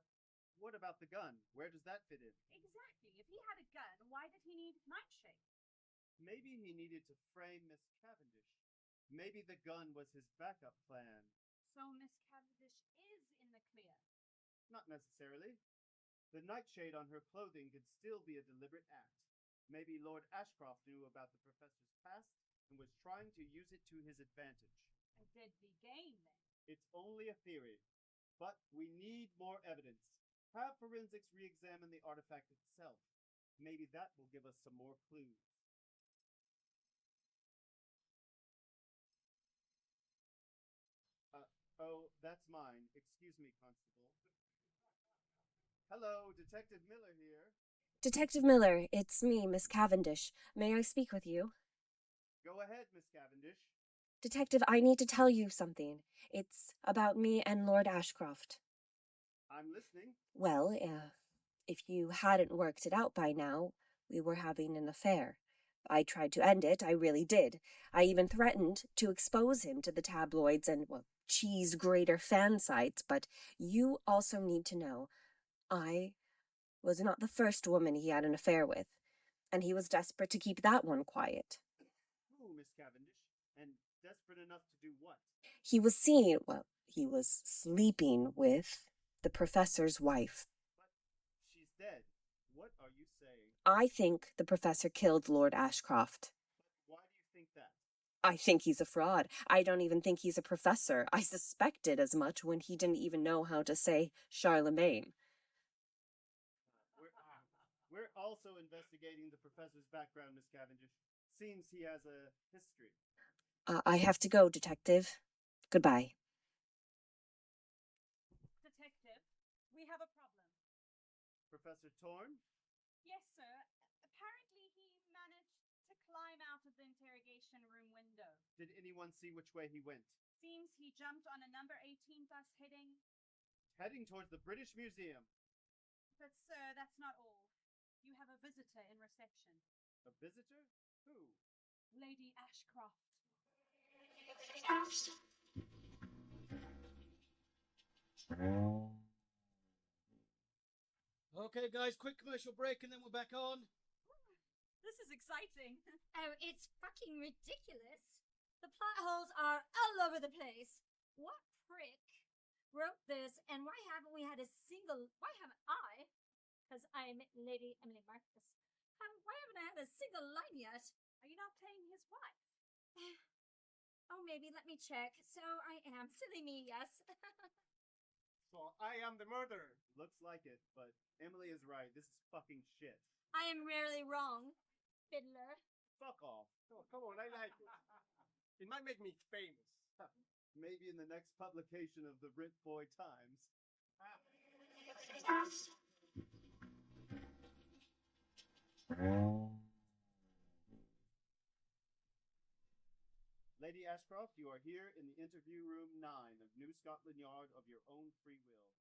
what about the gun? Where does that fit in? Exactly. If he had a gun, why did he need Nightshade? Maybe he needed to frame Miss Cavendish. Maybe the gun was his backup plan. So Miss Cavendish is in the clear. Not necessarily. The nightshade on her clothing could still be a deliberate act. Maybe Lord Ashcroft knew about the professor's past and was trying to use it to his advantage. A deadly game, then. It's only a theory. But we need more evidence. Have forensics re-examine the artifact itself. Maybe that will give us some more clues. Oh, that's mine. Excuse me, Constable. Hello, Detective Miller here. Detective Miller, it's me, Miss Cavendish. May I speak with you? Go ahead, Miss Cavendish. Detective, I need to tell you something. It's about me and Lord Ashcroft. I'm listening. Well, if you hadn't worked it out by now, we were having an affair. I tried to end it, I really did. I even threatened to expose him to the tabloids and, well, cheese grater fan sites, but you also need to know I was not the first woman he had an affair with, and he was desperate to keep that one quiet. Oh, Miss Cavendish. And desperate enough to do what? He was sleeping with the professor's wife. But she's dead. What are you saying? I think the professor killed Lord Ashcroft. But why do you think that? I think he's a fraud. I don't even think he's a professor. I suspected as much when he didn't even know how to say Charlemagne. We're also investigating the professor's background, Miss Cavendish. Seems he has a history. I have to go, Detective. Goodbye. Detective, we have a problem. Professor Torn? Yes, sir. Apparently he managed to climb out of the interrogation room window. Did anyone see which way he went? Seems he jumped on a number 18 bus Heading towards the British Museum. But, sir, that's not all. You have a visitor in reception. A visitor? Who? Lady Ashcroft. Okay, guys, quick commercial break and then we're back on. This is exciting. Oh, it's fucking ridiculous. The plot holes are all over the place. What prick wrote this, and why haven't I, because I'm Lady Emily Marcus, why haven't I had a single line yet? Are you not playing his wife? Oh, maybe, let me check. So I am. Silly me, yes. So I am the murderer. Looks like it, but Emily is right. This is fucking shit. I am rarely wrong, fiddler. Fuck off. Oh, come on, I like it. It might make me famous. Maybe in the next publication of the Rent Boy Times. Lady Ashcroft, you are here in the interview room 9 of New Scotland Yard of your own free will.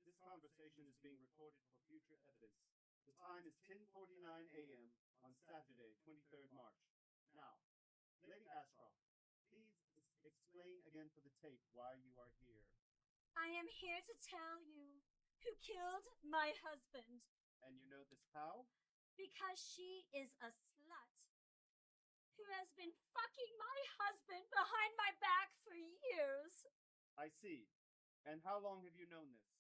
This conversation is being recorded for future evidence. The time is 10:49 a.m. on Saturday, 23rd March. Now, Lady Ashcroft, please explain again for the tape why you are here. I am here to tell you who killed my husband. And you know this how? Because she is a slut who has been fucking my husband behind my back for years. I see. And how long have you known this?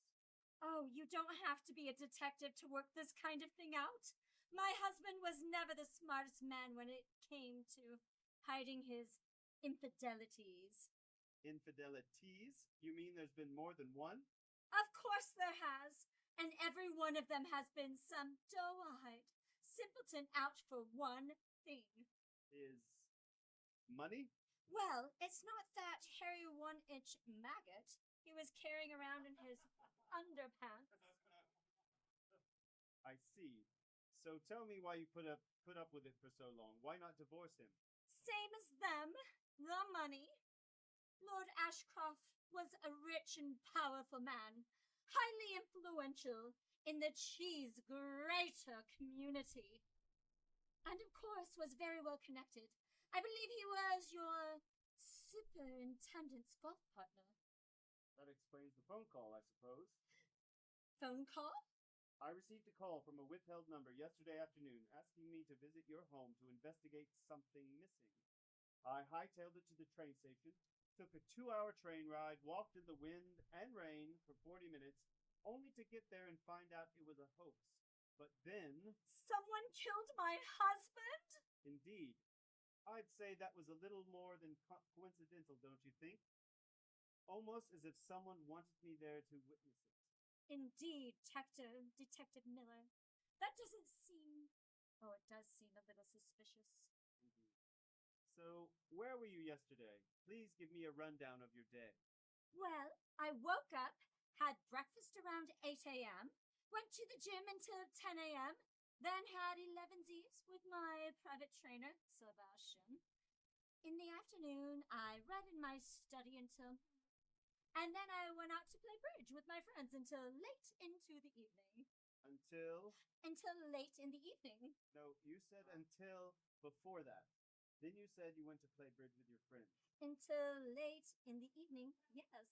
Oh, you don't have to be a detective to work this kind of thing out. My husband was never the smartest man when it came to hiding his infidelities. Infidelities? You mean there's been more than one? Of course there has. And every one of them has been some doe-eyed simpleton out for one thing. Is money? Well, it's not that hairy one-inch maggot he was carrying around in his underpants. I see. So tell me why you put up with it for so long. Why not divorce him? Same as them. The money. Lord Ashcroft was a rich and powerful man, highly influential in the cheese grater community. And of course was very well connected. I believe he was your superintendent's golf partner. That explains the phone call, I suppose. Phone call? I received a call from a withheld number yesterday afternoon asking me to visit your home to investigate something missing. I hightailed it to the train station, took a 2-hour train ride, walked in the wind and rain for 40 minutes, only to get there and find out it was a hoax. But then... Someone killed my husband? Indeed. I'd say that was a little more than coincidental, don't you think? Almost as if someone wanted me there to witness it. Indeed, Detective Miller. That doesn't seem... Oh, it does seem a little suspicious. Indeed. So, where were you yesterday? Please give me a rundown of your day. Well, I woke up, had breakfast around 8 a.m., went to the gym until 10 a.m., then had 11sies with my private trainer, Sebastian. In the afternoon, I read in my study until... And then I went out to play bridge with my friends until late into the evening. Until? Until late in the evening. No, you said until before that. Then you said you went to play bridge with your friends. Until late in the evening, yes.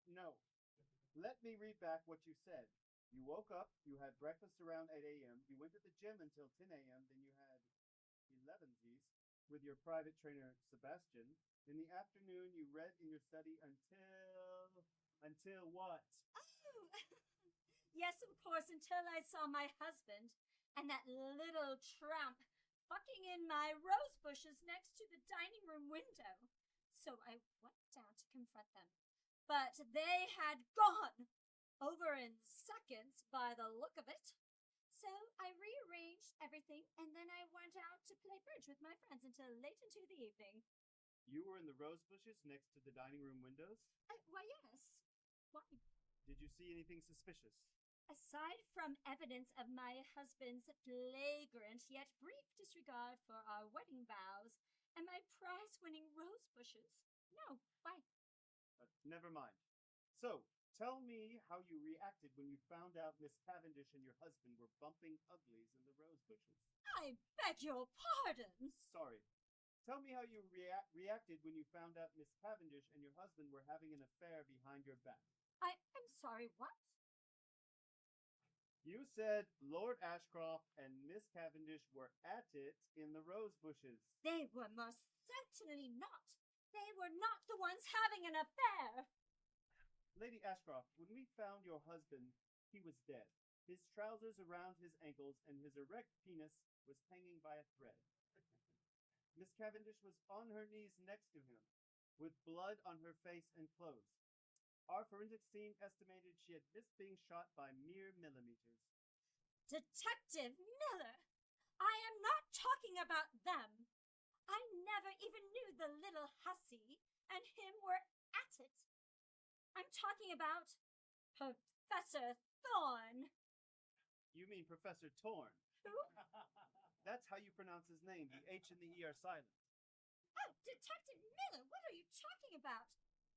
No. Let me read back what you said. You woke up, you had breakfast around 8 a.m., you went to the gym until 10 a.m., then you had 11sies with your private trainer, Sebastian. In the afternoon, you read in your study until what? Oh, yes, of course, until I saw my husband and that little tramp fucking in my rose bushes next to the dining room window. So I went down to confront them. But they had gone, over in seconds by the look of it. So I rearranged everything, and then I went out to play bridge with my friends until late into the evening. You were in the rose bushes next to the dining room windows? Why, yes. Why? Did you see anything suspicious? Aside from evidence of my husband's flagrant yet brief disregard for our wedding vows and my prize-winning rose bushes, no. Why? Never mind. So, tell me how you reacted when you found out Miss Cavendish and your husband were bumping uglies in the rose bushes. I beg your pardon. Sorry. Tell me how you reacted when you found out Miss Cavendish and your husband were having an affair behind your back. I'm sorry, what? You said Lord Ashcroft and Miss Cavendish were at it in the rose bushes. They were most certainly not. They were not the ones having an affair. Lady Ashcroft, when we found your husband, he was dead. His trousers around his ankles and his erect penis was hanging by a thread. Miss Cavendish was on her knees next to him, with blood on her face and clothes. Our forensics team estimated she had missed being shot by mere millimeters. Detective Miller, I am not talking about them. I never even knew the little hussy and him were at it. I'm talking about Professor Thorne. You mean Professor Torn? Who? That's how you pronounce his name. The H and the E are silent. Oh, Detective Miller, what are you talking about?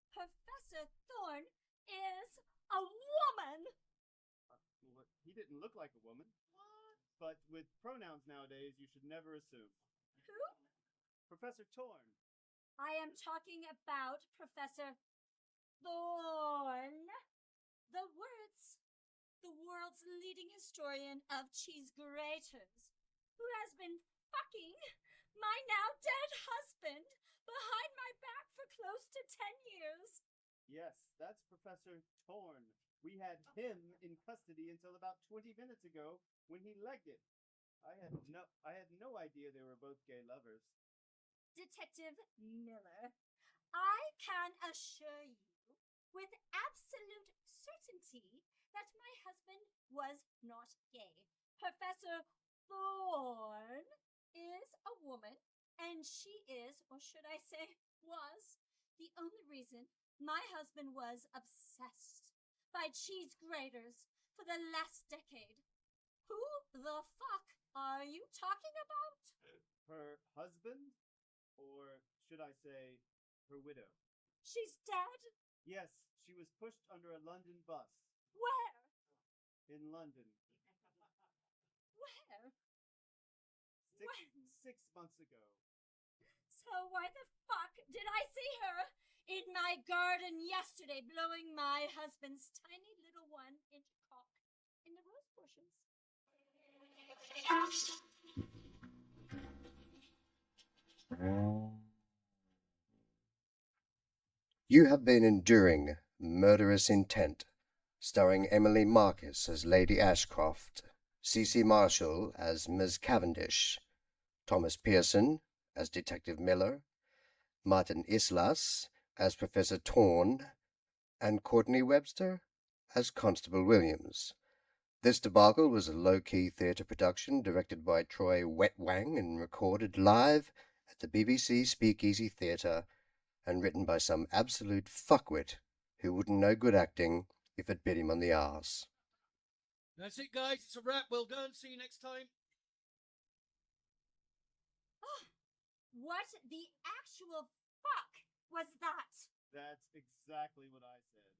Professor Thorne is a woman. Well, he didn't look like a woman. What? But with pronouns nowadays, you should never assume. Who? Professor Torn. I am talking about Professor Thorne. The world's leading historian of cheese graters, who has been fucking my now dead husband behind my back for close to 10 years. Yes, that's Professor Torn. We had him in custody until about 20 minutes ago when he legged it. I had no idea they were both gay lovers. Detective Miller, I can assure you with absolute certainty that my husband was not gay. Professor Thorne is a woman, and she is, or should I say, was, the only reason my husband was obsessed by cheese graters for the last decade. Who the fuck are you talking about? Her husband? Or should I say, her widow? She's dead? Yes, she was pushed under a London bus. Where? In London. Where? 6 months ago. So why the fuck did I see her in my garden yesterday blowing my husband's tiny little 1-inch cock in the rose bushes? You have been enduring Murderous Intent, starring Emily Marcus as Lady Ashcroft, C.C. Marshall as Ms. Cavendish, Thomas Pearson as Detective Miller, Martin Islas as Professor Torn, and Courtney Webster as Constable Williams. This debacle was a low-key theatre production directed by Troy Wetwang and recorded live at the BBC Speakeasy Theatre and written by some absolute fuckwit who wouldn't know good acting if it bit him on the arse. That's it, guys. It's a wrap. Well done. See you next time. Oh, what the actual fuck was that? That's exactly what I said.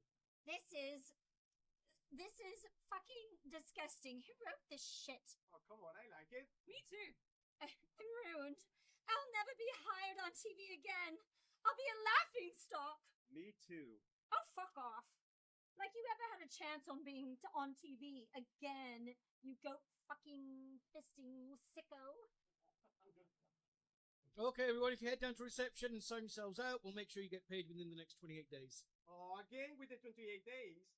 This is fucking disgusting. Who wrote this shit? Oh, come on, I like it. Me too. Ruined. I'll never be hired on TV again. I'll be a laughing stock. Me too. Oh, fuck off. Like you ever had a chance on being on TV again, you goat fucking fisting sicko. Okay, everyone, if you head down to reception and sign yourselves out, we'll make sure you get paid within the next 28 days. Oh, again with the 28 days.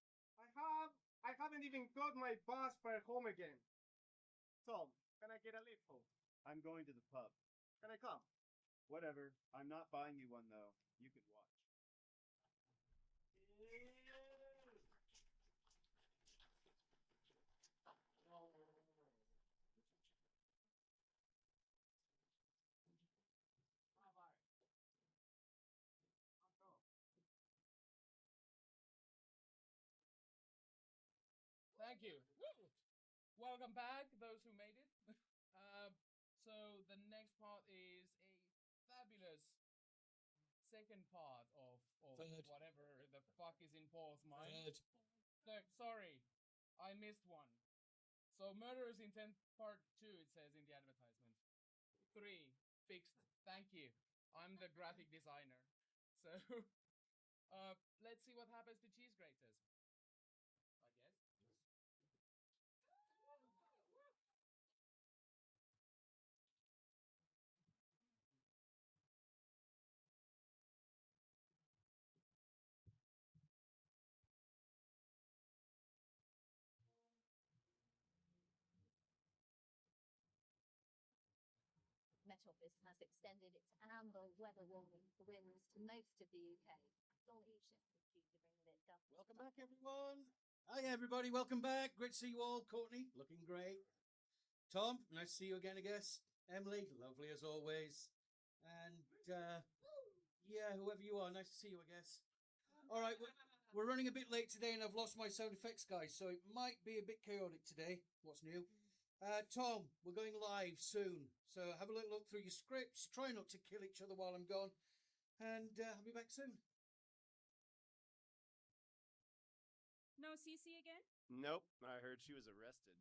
I haven't even got my bus fare home again. Tom, can I get a lift home? I'm going to the pub. Can I come? Whatever. I'm not buying you one, though. You can watch. Thank you. Woo! Welcome back, those who made it. So the next part is a fabulous second part of Third. whatever the fuck is in Paul's mind. Third. Sorry, I missed one. So Murderous Intent Part 2, it says in the advertisement. 3, fixed. Thank you. I'm the graphic designer. So, let's see what happens to cheese graters. Met Office has extended its amber weather warning for winds to most of the UK. Storm Isha is due to bring with it dust. Welcome back, everyone. Hi, everybody. Welcome back. Great to see you all. Courtney, looking great. Tom, nice to see you again, I guess. Emily, lovely as always. And, yeah, whoever you are, nice to see you, I guess. All right, we're running a bit late today, and I've lost my sound effects guy, so it might be a bit chaotic today. What's new? Tom, we're going live soon, so have a little look through your scripts. Try not to kill each other while I'm gone, and I'll be back soon. No CC again? Nope, I heard she was arrested.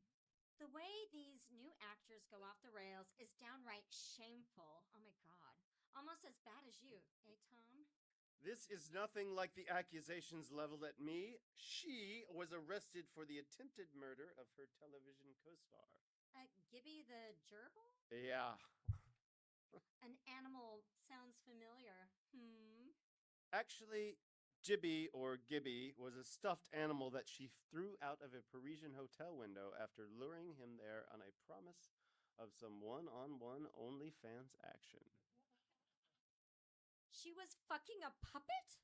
The way these new actors go off the rails is downright shameful. Oh my god. Almost as bad as you, eh, Tom? This is nothing like the accusations leveled at me. She was arrested for the attempted murder of her television co-star. Gibby the gerbil? Yeah. An animal sounds familiar. Actually, Jibby or Gibby was a stuffed animal that she threw out of a Parisian hotel window after luring him there on a promise of some one-on-one OnlyFans action. She was fucking a puppet?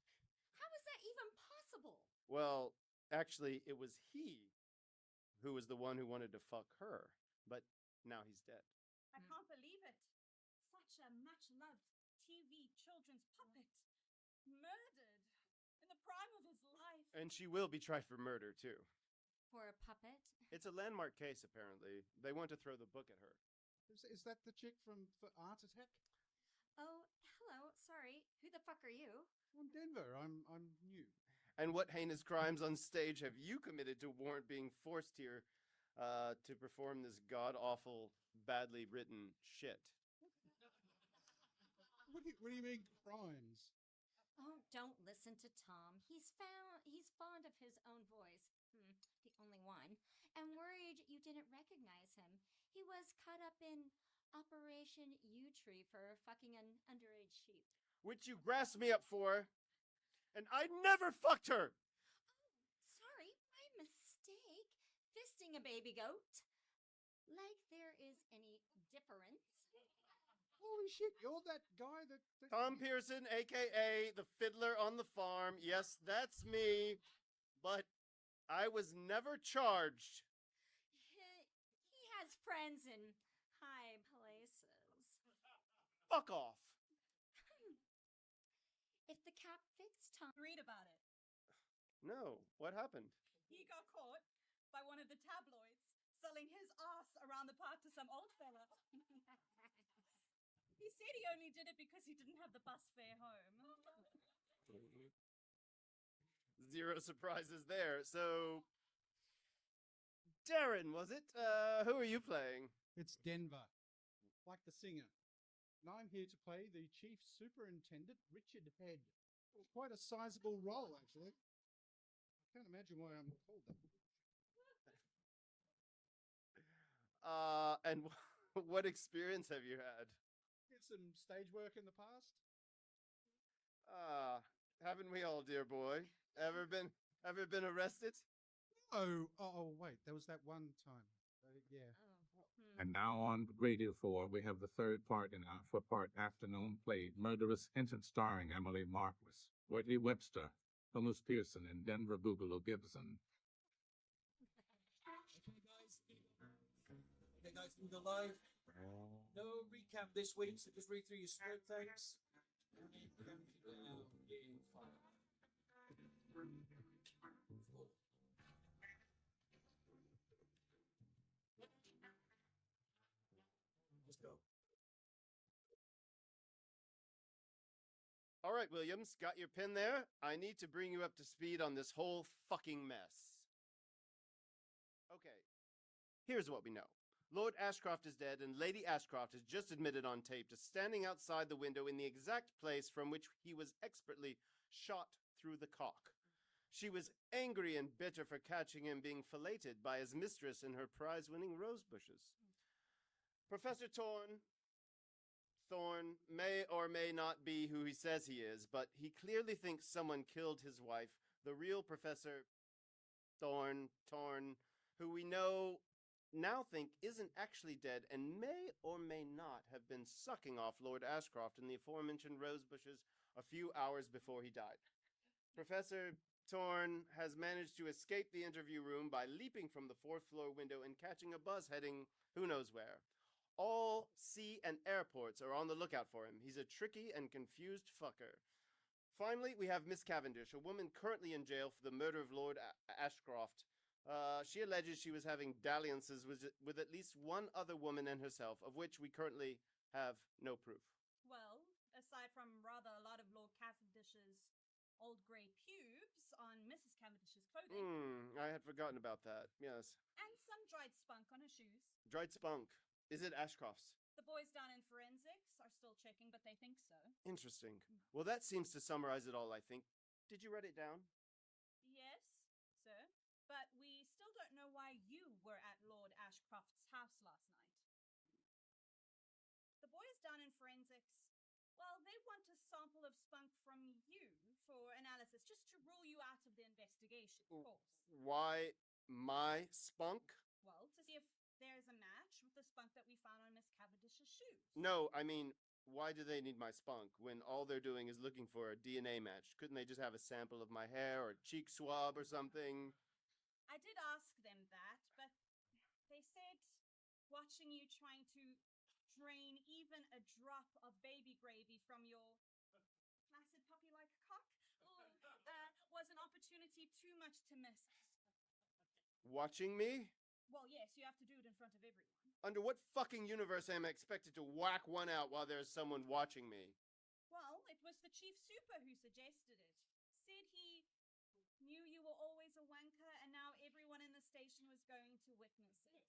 How is that even possible? Well, actually, it was he who was the one who wanted to fuck her, but now he's dead. I can't believe it. Such a much-loved TV children's puppet. Murdered. In the prime of his life. And she will be tried for murder, too. For a puppet? It's a landmark case, apparently. They want to throw the book at her. Is that the chick from Art Attack? Oh, hello. Sorry. Who the fuck are you? I'm Denver. I'm new. And what heinous crimes on stage have you committed to warrant being forced here to perform this god-awful, badly written shit? What do you mean, crimes? Oh, don't listen to Tom. He's fond of his own voice. The only one. And worried you didn't recognize him. He was caught up in Operation U-Tree for fucking an underage sheep. Which you grassed me up for, and I never fucked her! Oh, sorry, my mistake. Fisting a baby goat. Like there is any difference. Holy shit, you're that guy that... Tom Pearson, a.k.a. the fiddler on the farm. Yes, that's me. But I was never charged. He has friends in high places. Fuck off. If the cap fits, Tom... Read about it. No, what happened? He got caught by one of the tabloids selling his ass around the park to some old fella. He said he only did it because he didn't have the bus fare home. Zero surprises there. So, Darren, was it? Who are you playing? It's Denver, like the singer. And I'm here to play the Chief Superintendent, Richard Head. Quite a sizable role, actually. I can't imagine why I'm called that. And what experience have you had? Did some stage work in the past. Haven't we all, dear boy? Ever been arrested? Oh, wait, there was that one time. Yeah. And now on Radio 4, we have the third part in our four-part afternoon play, Murderous Intent, starring Emily Marquis, Whitney Webster, Thomas Pearson, and Denver Boogaloo Gibson. Okay, guys, we go live. No recap this week, so just read through your script, thanks. Let's go. All right, Williams, got your pen there? I need to bring you up to speed on this whole fucking mess. Okay, here's what we know. Lord Ashcroft is dead, and Lady Ashcroft has just admitted on tape to standing outside the window in the exact place from which he was expertly shot through the cock. She was angry and bitter for catching him being filleted by his mistress in her prize-winning rose bushes. Professor Thorne may or may not be who he says he is, but he clearly thinks someone killed his wife, the real Professor Thorne, who we now think isn't actually dead and may or may not have been sucking off Lord Ashcroft in the aforementioned rose bushes a few hours before he died. Professor Thorne has managed to escape the interview room by leaping from the fourth-floor window and catching a bus heading who knows where. All sea and airports are on the lookout for him. He's a tricky and confused fucker. Finally, we have Miss Cavendish, a woman currently in jail for the murder of Lord Ashcroft. She alleges she was having dalliances with at least one other woman and herself, of which we currently have no proof. Well, aside from rather a lot of Lord Cavendish's old grey pubes on Mrs. Cavendish's clothing. I had forgotten about that, yes. And some dried spunk on her shoes. Dried spunk. Is it Ashcroft's? The boys down in forensics are still checking, but they think so. Interesting. Well, that seems to summarize it all, I think. Did you write it down? Yes, sir. But we still don't know why you were at Lord Ashcroft's house last night. The boys down in forensics, well, they want a sample of spunk from you for analysis, just to rule you out of the investigation, of course. Why my spunk? Well, to see if there's a match with the spunk that we found on Miss Cavendish's shoes. No, I mean, why do they need my spunk when all they're doing is looking for a DNA match? Couldn't they just have a sample of my hair or cheek swab or something? I did ask them that, but they said watching you trying to drain even a drop of baby gravy from your placid puppy-like cock was an opportunity too much to miss. Watching me? Well, yes, you have to do it in front of everyone. Under what fucking universe am I expected to whack one out while there's someone watching me? Well, it was the chief super who suggested it. Said he knew you were always a wanker, and now everyone in the station was going to witness it.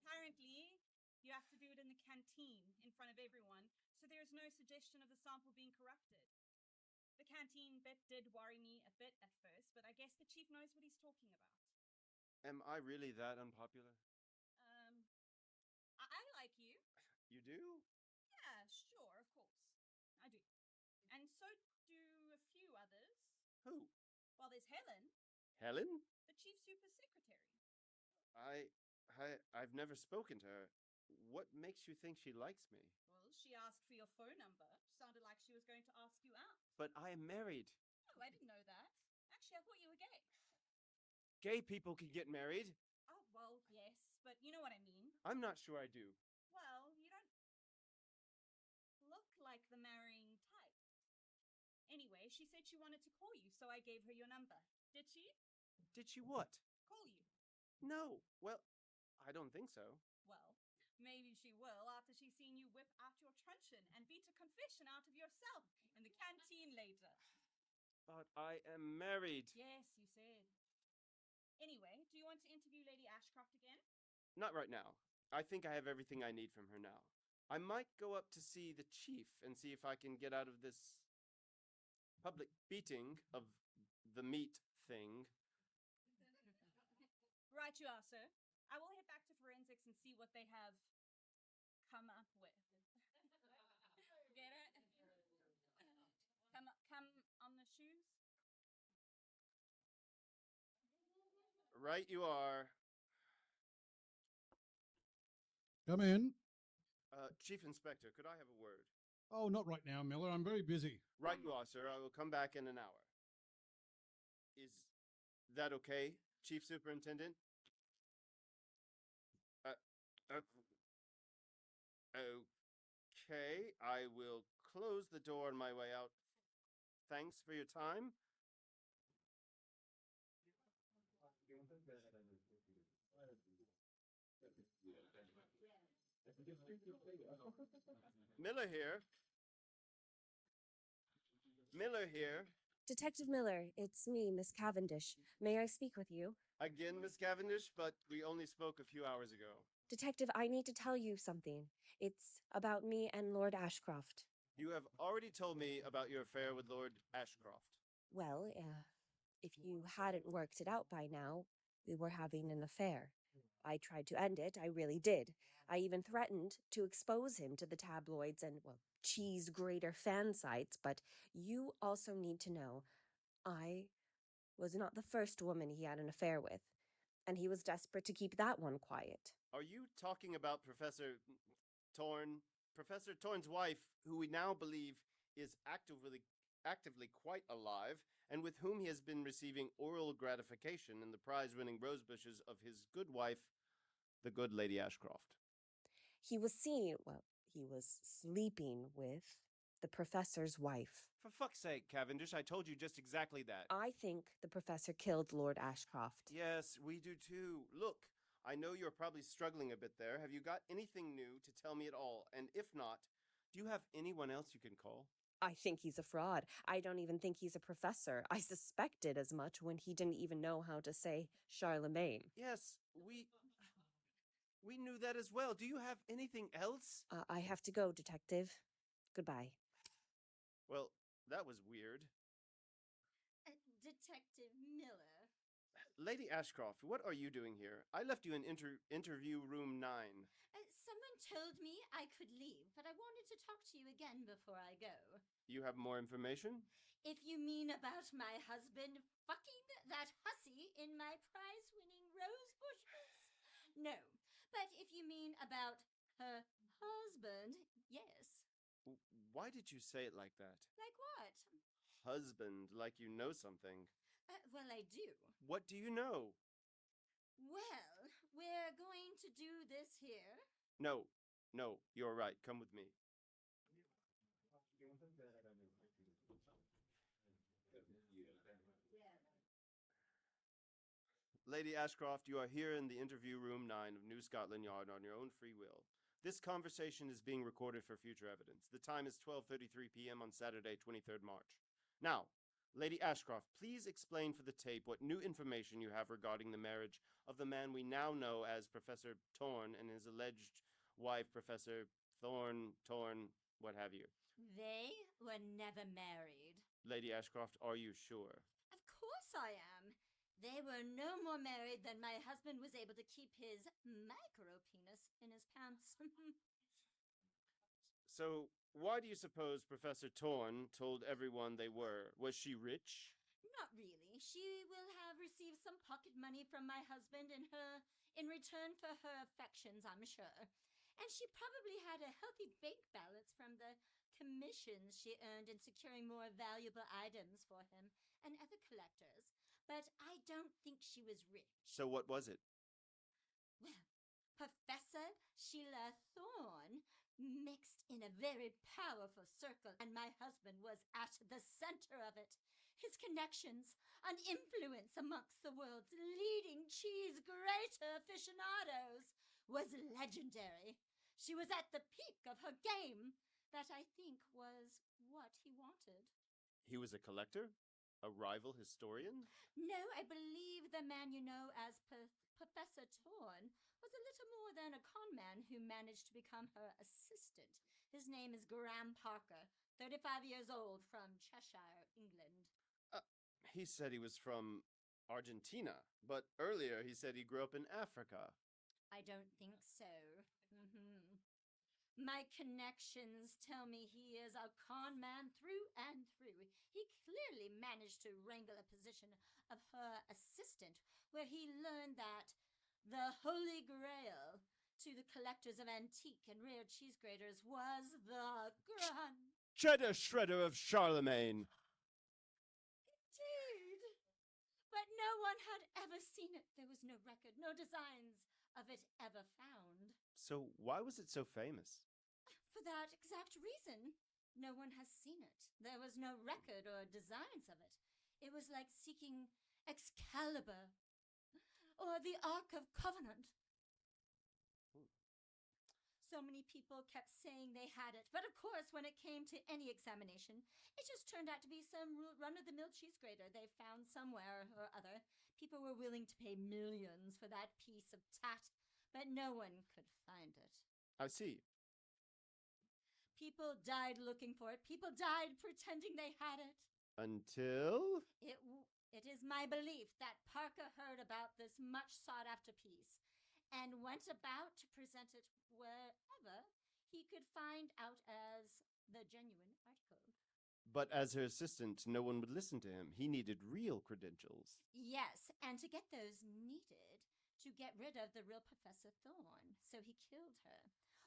Apparently, you have to do it in the canteen in front of everyone, so there is no suggestion of the sample being corrupted. The canteen bit did worry me a bit at first, but I guess the chief knows what he's talking about. Am I really that unpopular? I like you. You do? Yeah, sure, of course. I do. And so do a few others. Who? Well, there's Helen, Helen? the chief super secretary. I've never spoken to her. What makes you think she likes me? Well, she asked for your phone number. Sounded like she was going to ask you out. But I am married. Oh, I didn't know that. Actually, I thought you were gay. Gay people can get married. Oh, well, yes, but you know what I mean. I'm not sure I do. Well, you don't look like the marrying type. Anyway, she said she wanted to call you, so I gave her your number. Did she? Did she what? Call you. No. Well, I don't think so. Well, maybe she will after she's seen you whip out your truncheon and beat a confession out of yourself in the canteen later. But I am married. Yes, you said. Anyway, do you want to interview Lady Ashcroft again? Not right now. I think I have everything I need from her now. I might go up to see the chief and see if I can get out of this public beating of the meat thing. Right you are, sir. I will head back to forensics and see what they have come up with. Get it? Come on the shoes? Right you are. Come in. Chief Inspector, could I have a word? Oh, not right now, Miller. I'm very busy. Right you are, sir. I will come back in an hour. Is that okay, Chief Superintendent? Okay, I will close the door on my way out. Thanks for your time. Miller here. Miller here. Detective Miller, it's me, Miss Cavendish. May I speak with you? Again, Miss Cavendish, but we only spoke a few hours ago. Detective, I need to tell you something. It's about me and Lord Ashcroft. You have already told me about your affair with Lord Ashcroft. Well, if you hadn't worked it out by now, we were having an affair. I tried to end it, I really did. I even threatened to expose him to the tabloids and, well, cheese grater fan sites, but you also need to know, I was not the first woman he had an affair with, and he was desperate to keep that one quiet. Are you talking about Professor Torn? Professor Torn's wife, who we now believe is actively quite alive, and with whom he has been receiving oral gratification in the prize-winning rosebushes of his good wife, the good Lady Ashcroft. He was sleeping with the professor's wife. For fuck's sake, Cavendish, I told you just exactly that. I think the professor killed Lord Ashcroft. Yes, we do too. Look, I know you're probably struggling a bit there. Have you got anything new to tell me at all? And if not, do you have anyone else you can call? I think he's a fraud. I don't even think he's a professor. I suspected as much when he didn't even know how to say Charlemagne. Yes, we knew that as well. Do you have anything else? I have to go, Detective. Goodbye. Well, that was weird. Detective Miller. Lady Ashcroft, what are you doing here? I left you in interview room 9. Someone told me I could leave, but I wanted to talk to you again before I go. You have more information? If you mean about my husband fucking that hussy in my prize-winning rose bushes, no. But if you mean about her husband, yes. Why did you say it like that? Like what? Husband, like you know something. Well, I do. What do you know? Well, we're going to do this here. No, you're right. Come with me. Lady Ashcroft, you are here in the interview room 9 of New Scotland Yard on your own free will. This conversation is being recorded for future evidence. The time is 12:33 p.m. on Saturday, 23rd March. Now, Lady Ashcroft, please explain for the tape what new information you have regarding the marriage of the man we now know as Professor Thorne and his alleged wife, Professor Thorne, what have you. They were never married. Lady Ashcroft, are you sure? Of course I am. They were no more married than my husband was able to keep his micro-penis in his pants. So, why do you suppose Professor Thorne told everyone they were? Was she rich? Not really. She will have received some pocket money from my husband in return for her affections, I'm sure. And she probably had a healthy bank balance from the commissions she earned in securing more valuable items for him and other collectors. But I don't think she was rich. So what was it? Well, Professor Sheila Thorne mixed in a very powerful circle, and my husband was at the center of it. His connections and influence amongst the world's leading cheese grater aficionados was legendary. She was at the peak of her game. That, I think, was what he wanted. He was a collector? A rival historian? No, I believe the man you know as Professor Thorne was a little more than a con man who managed to become her assistant. His name is Graham Parker, 35 years old, from Cheshire, England. He said he was from Argentina, but earlier he said he grew up in Africa. I don't think so. My connections tell me he is a con man through and through. He clearly managed to wrangle a position of her assistant, where he learned that the Holy Grail to the collectors of antique and rare cheese graters was the grand Cheddar Shredder of Charlemagne! Indeed! But no one had ever seen it. There was no record, no designs of it ever found. So why was it so famous? For that exact reason. No one has seen it. There was no record or designs of it. It was like seeking Excalibur or the Ark of Covenant. So many people kept saying they had it, but of course, when it came to any examination, it just turned out to be some run-of-the-mill cheese grater they found somewhere or other. People were willing to pay millions for that piece of tat, but no one could find it. I see. People died looking for it. People died pretending they had it. Until? It is my belief that Parker heard about this much sought-after piece and went about to present it wherever he could find out as the genuine article. But as her assistant, no one would listen to him. He needed real credentials. Yes, and to get those needed to get rid of the real Professor Thorne, so he killed her.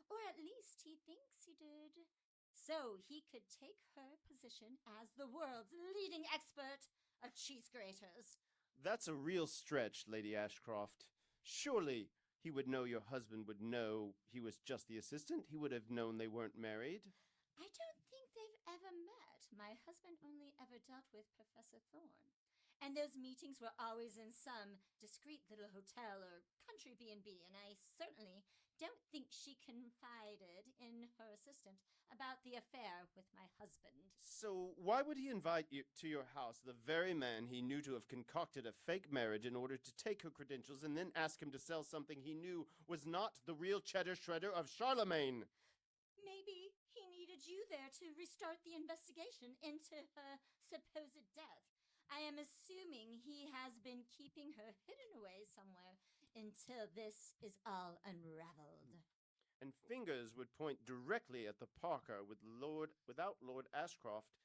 Or at least he thinks he did. So he could take her position as the world's leading expert of cheese graters. That's a real stretch, Lady Ashcroft. Surely he would know your husband would know he was just the assistant. He would have known they weren't married. I don't think they've ever met. My husband only ever dealt with Professor Thorne. And those meetings were always in some discreet little hotel or country B&B, and I certainly don't think she confided in her assistant about the affair with my husband. So why would he invite you to your house, the very man he knew to have concocted a fake marriage in order to take her credentials and then ask him to sell something he knew was not the real Cheddar Shredder of Charlemagne? Maybe he needed you there to restart the investigation into her supposed death. I am assuming he has been keeping her hidden away somewhere until this is all unraveled. And fingers would point directly at the Parker without Lord Ashcroft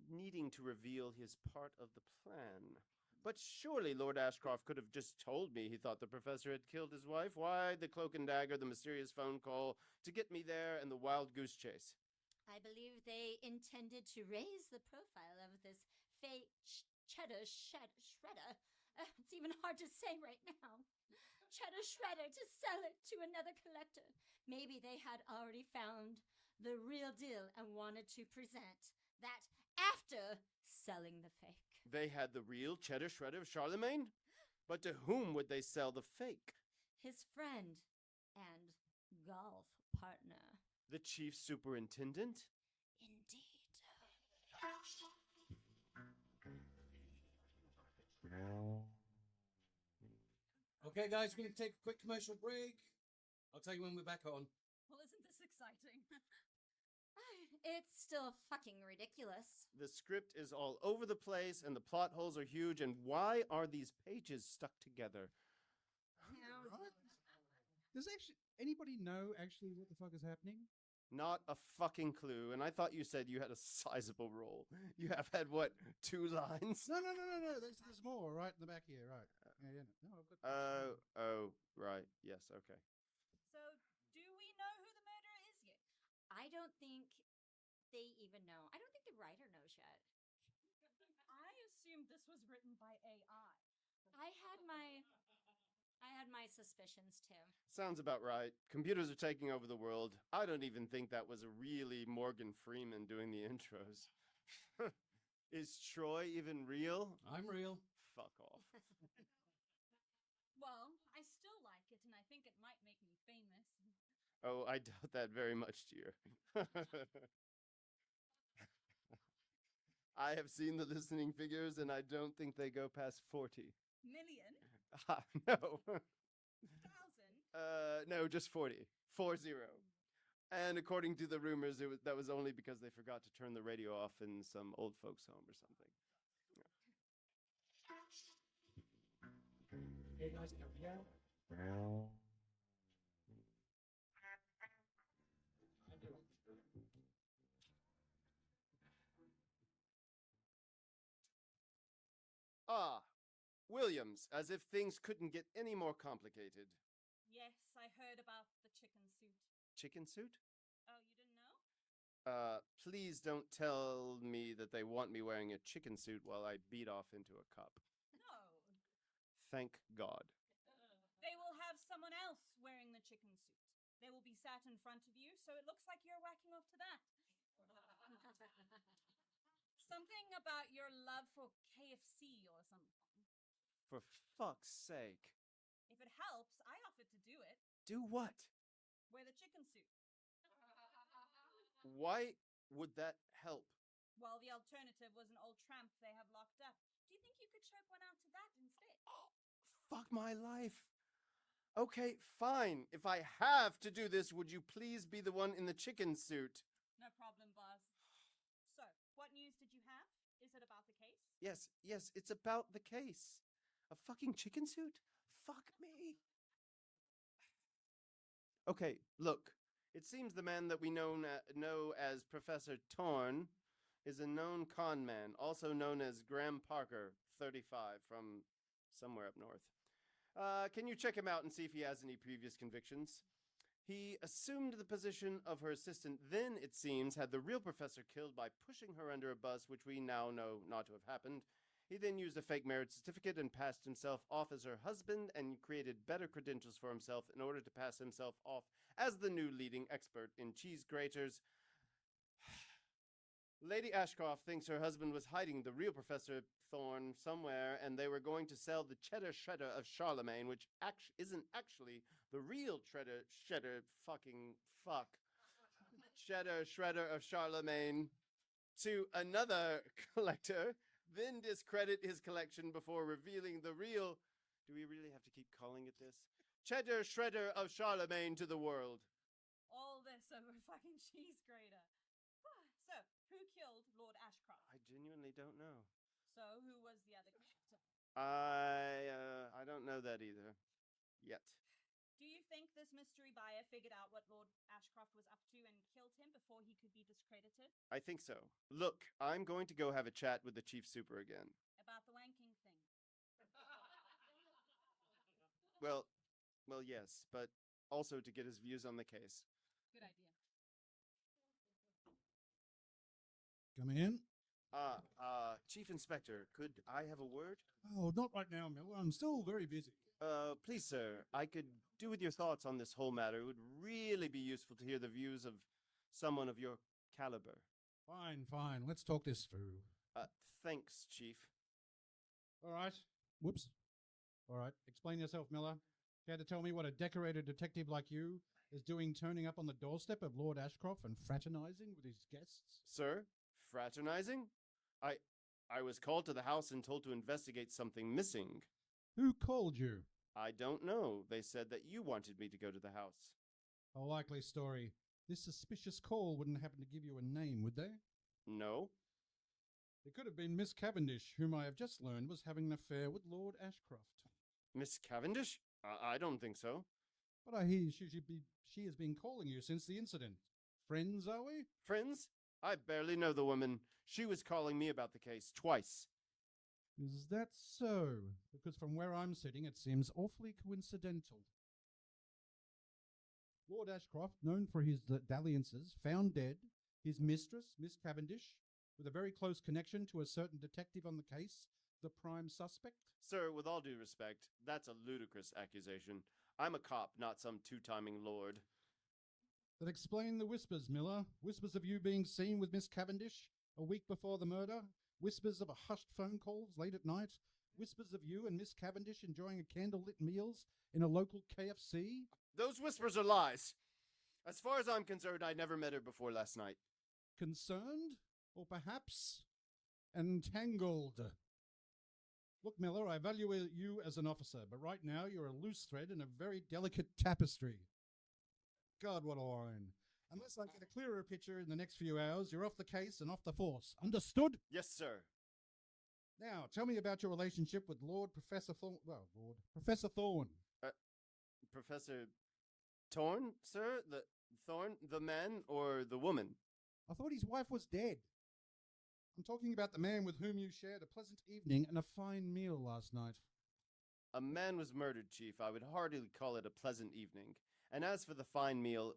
needing to reveal his part of the plan. But surely Lord Ashcroft could have just told me he thought the professor had killed his wife. Why the cloak and dagger, the mysterious phone call to get me there, and the wild goose chase? I believe they intended to raise the profile of this fake cheddar shredder. It's even hard to say right now. Cheddar shredder to sell it to another collector. Maybe they had already found the real deal and wanted to present that after selling the fake. They had the real cheddar shredder of Charlemagne? But to whom would they sell the fake? His friend and golf partner. The chief superintendent? Indeed. Okay, guys, we're going to take a quick commercial break. I'll tell you when we're back on. Well, isn't this exciting? It's still fucking ridiculous. The script is all over the place, and the plot holes are huge, and why are these pages stuck together? Does anybody know actually what the fuck is happening? Not a fucking clue, and I thought you said you had a sizable role. You have had, what, 2 lines? No. There's more right in the back here, right? Yeah. No, I've got. Oh, right. Yes, okay. So, do we know who the murderer is yet? I don't think they even know. I don't think the writer knows yet. I assumed this was written by AI. I had my suspicions too. Sounds about right. Computers are taking over the world. I don't even think that was really Morgan Freeman doing the intros. Is Troy even real? I'm real. Fuck off. Well, I still like it, and I think it might make me famous. Oh, I doubt that very much, dear. I have seen the listening figures, and I don't think they go past 40. Million? No. 1,000? No, just 40. 40. And according to the rumors, that was only because they forgot to turn the radio off in some old folks' home or something. Hey guys, Ah, Williams, as if things couldn't get any more complicated. Yes, I heard about the chicken suit. Chicken suit? Oh, you didn't know? Please don't tell me that they want me wearing a chicken suit while I beat off into a cup. No. Thank God. They will have someone else wearing the chicken suit. They will be sat in front of you, so it looks like you're whacking off to that. Something about your love for KFC or something. For fuck's sake. If it helps, I offered to do it. Do what? Wear the chicken suit. Why would that help? Well, the alternative was an old tramp they have locked up. Do you think you could choke one out to that instead? Fuck my life. Okay, fine. If I have to do this, would you please be the one in the chicken suit? No problem, boss. So, what news did you have? Is it about the case? Yes, it's about the case. A fucking chicken suit? Fuck me. Okay, look. It seems the man that we know as Professor Torn is a known con man, also known as Graham Parker, 35, from somewhere up north. Can you check him out and see if he has any previous convictions? He assumed the position of her assistant, then, it seems, had the real professor killed by pushing her under a bus, which we now know not to have happened. He then used a fake marriage certificate and passed himself off as her husband and created better credentials for himself in order to pass himself off as the new leading expert in cheese graters. Lady Ashcroft thinks her husband was hiding the real Professor Thorne somewhere, and they were going to sell the cheddar shredder of Charlemagne, which isn't actually the real cheddar shredder of Charlemagne, to another collector, then discredit his collection before revealing the real, do we really have to keep calling it this? Cheddar shredder of Charlemagne to the world. All this over fucking cheese grater. So, who killed Lord Ashcroft? I genuinely don't know. So, who was the other character? I don't know that either. Yet. Do you think this mystery buyer figured out what Lord Ashcroft was up to and killed him before he could be discredited? I think so. Look, I'm going to go have a chat with the Chief Super again. About the wanking thing. Well, yes, but also to get his views on the case. Good idea. Come in. Chief Inspector, could I have a word? Oh, not right now, Miller. I'm still very busy. Please, sir, I could do with your thoughts on this whole matter. It would really be useful to hear the views of someone of your caliber. Fine. Let's talk this through. Thanks, Chief. All right. Whoops. All right. Explain yourself, Miller. Care to tell me what a decorated detective like you is doing turning up on the doorstep of Lord Ashcroft and fraternizing with his guests? Sir? Fraternizing? I was called to the house and told to investigate something missing. Who called you? I don't know. They said that you wanted me to go to the house. A likely story. This suspicious call wouldn't happen to give you a name, would they? No. It could have been Miss Cavendish, whom I have just learned was having an affair with Lord Ashcroft. Miss Cavendish? I don't think so. But I hear she has been calling you since the incident. Friends, are we? Friends? I barely know the woman. She was calling me about the case twice. Is that so? Because from where I'm sitting, it seems awfully coincidental. Lord Ashcroft, known for his dalliances, found dead, his mistress, Miss Cavendish, with a very close connection to a certain detective on the case, the prime suspect? Sir, with all due respect, that's a ludicrous accusation. I'm a cop, not some two-timing lord. That explain the whispers, Miller. Whispers of you being seen with Miss Cavendish a week before the murder. Whispers of a hushed phone calls late at night. Whispers of you and Miss Cavendish enjoying a candlelit meals in a local KFC. Those whispers are lies. As far as I'm concerned, I never met her before last night. Concerned? Or perhaps entangled? Look, Miller, I value you as an officer, but right now you're a loose thread in a very delicate tapestry. God, what a line. Unless I get a clearer picture in the next few hours, you're off the case and off the force. Understood? Yes, sir. Now, tell me about your relationship with Professor Thorne. Professor Thorne. Professor Thorne, sir? Thorne, the man or the woman? I thought his wife was dead. I'm talking about the man with whom you shared a pleasant evening and a fine meal last night. A man was murdered, Chief. I would hardly call it a pleasant evening. And as for the fine meal,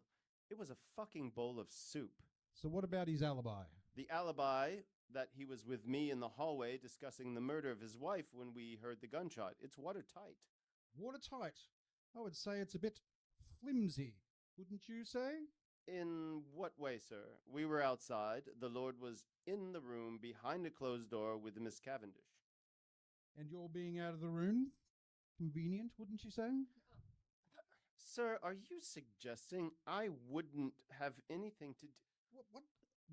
it was a fucking bowl of soup. So what about his alibi? The alibi that he was with me in the hallway discussing the murder of his wife when we heard the gunshot. It's watertight. Watertight? I would say it's a bit flimsy, wouldn't you say? In what way, sir? We were outside. The Lord was in the room behind a closed door with Miss Cavendish. And your being out of the room? Convenient, wouldn't you say? Sir, are you suggesting I wouldn't have anything to do? What?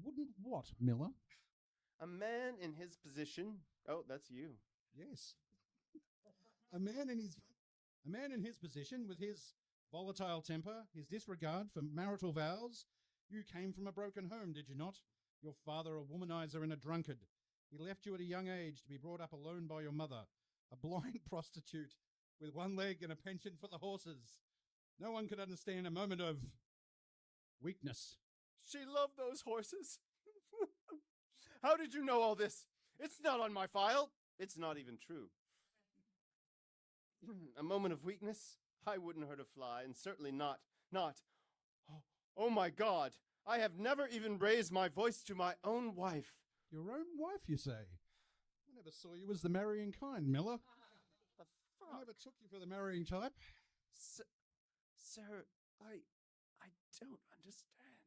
Wouldn't what, Miller? A man in his position. Oh, that's you. Yes. A man in his position, with his volatile temper, his disregard for marital vows. You came from a broken home, did you not? Your father a womanizer and a drunkard. He left you at a young age to be brought up alone by your mother, a blind prostitute with one leg and a penchant for the horses. No one could understand a moment of weakness. She loved those horses. How did you know all this? It's not on my file. It's not even true. A moment of weakness? I wouldn't hurt a fly, and certainly not. Oh my God! I have never even raised my voice to my own wife. Your own wife, you say? I never saw you as the marrying kind, Miller. I never took you for the marrying type. Sir, I don't understand.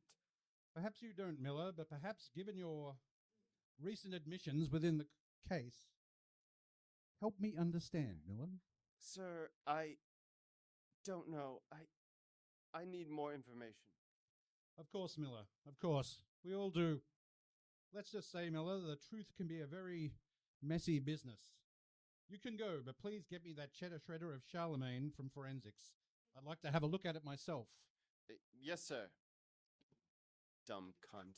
Perhaps you don't, Miller, but perhaps given your recent admissions within the case, help me understand, Miller. Sir, I don't know. I need more information. Of course, Miller. Of course. We all do. Let's just say, Miller, the truth can be a very messy business. You can go, but please get me that cheddar shredder of Charlemagne from forensics. I'd like to have a look at it myself. Yes, sir. Dumb cunt.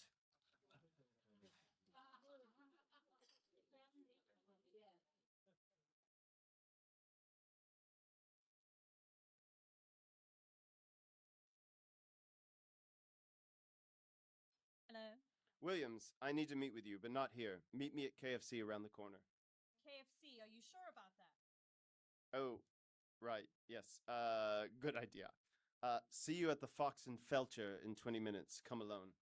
Williams, I need to meet with you, but not here. Meet me at KFC around the corner. KFC, are you sure about that? Oh, right. Yes. Good idea. See you at the Fox and Felcher in 20 minutes. Come alone.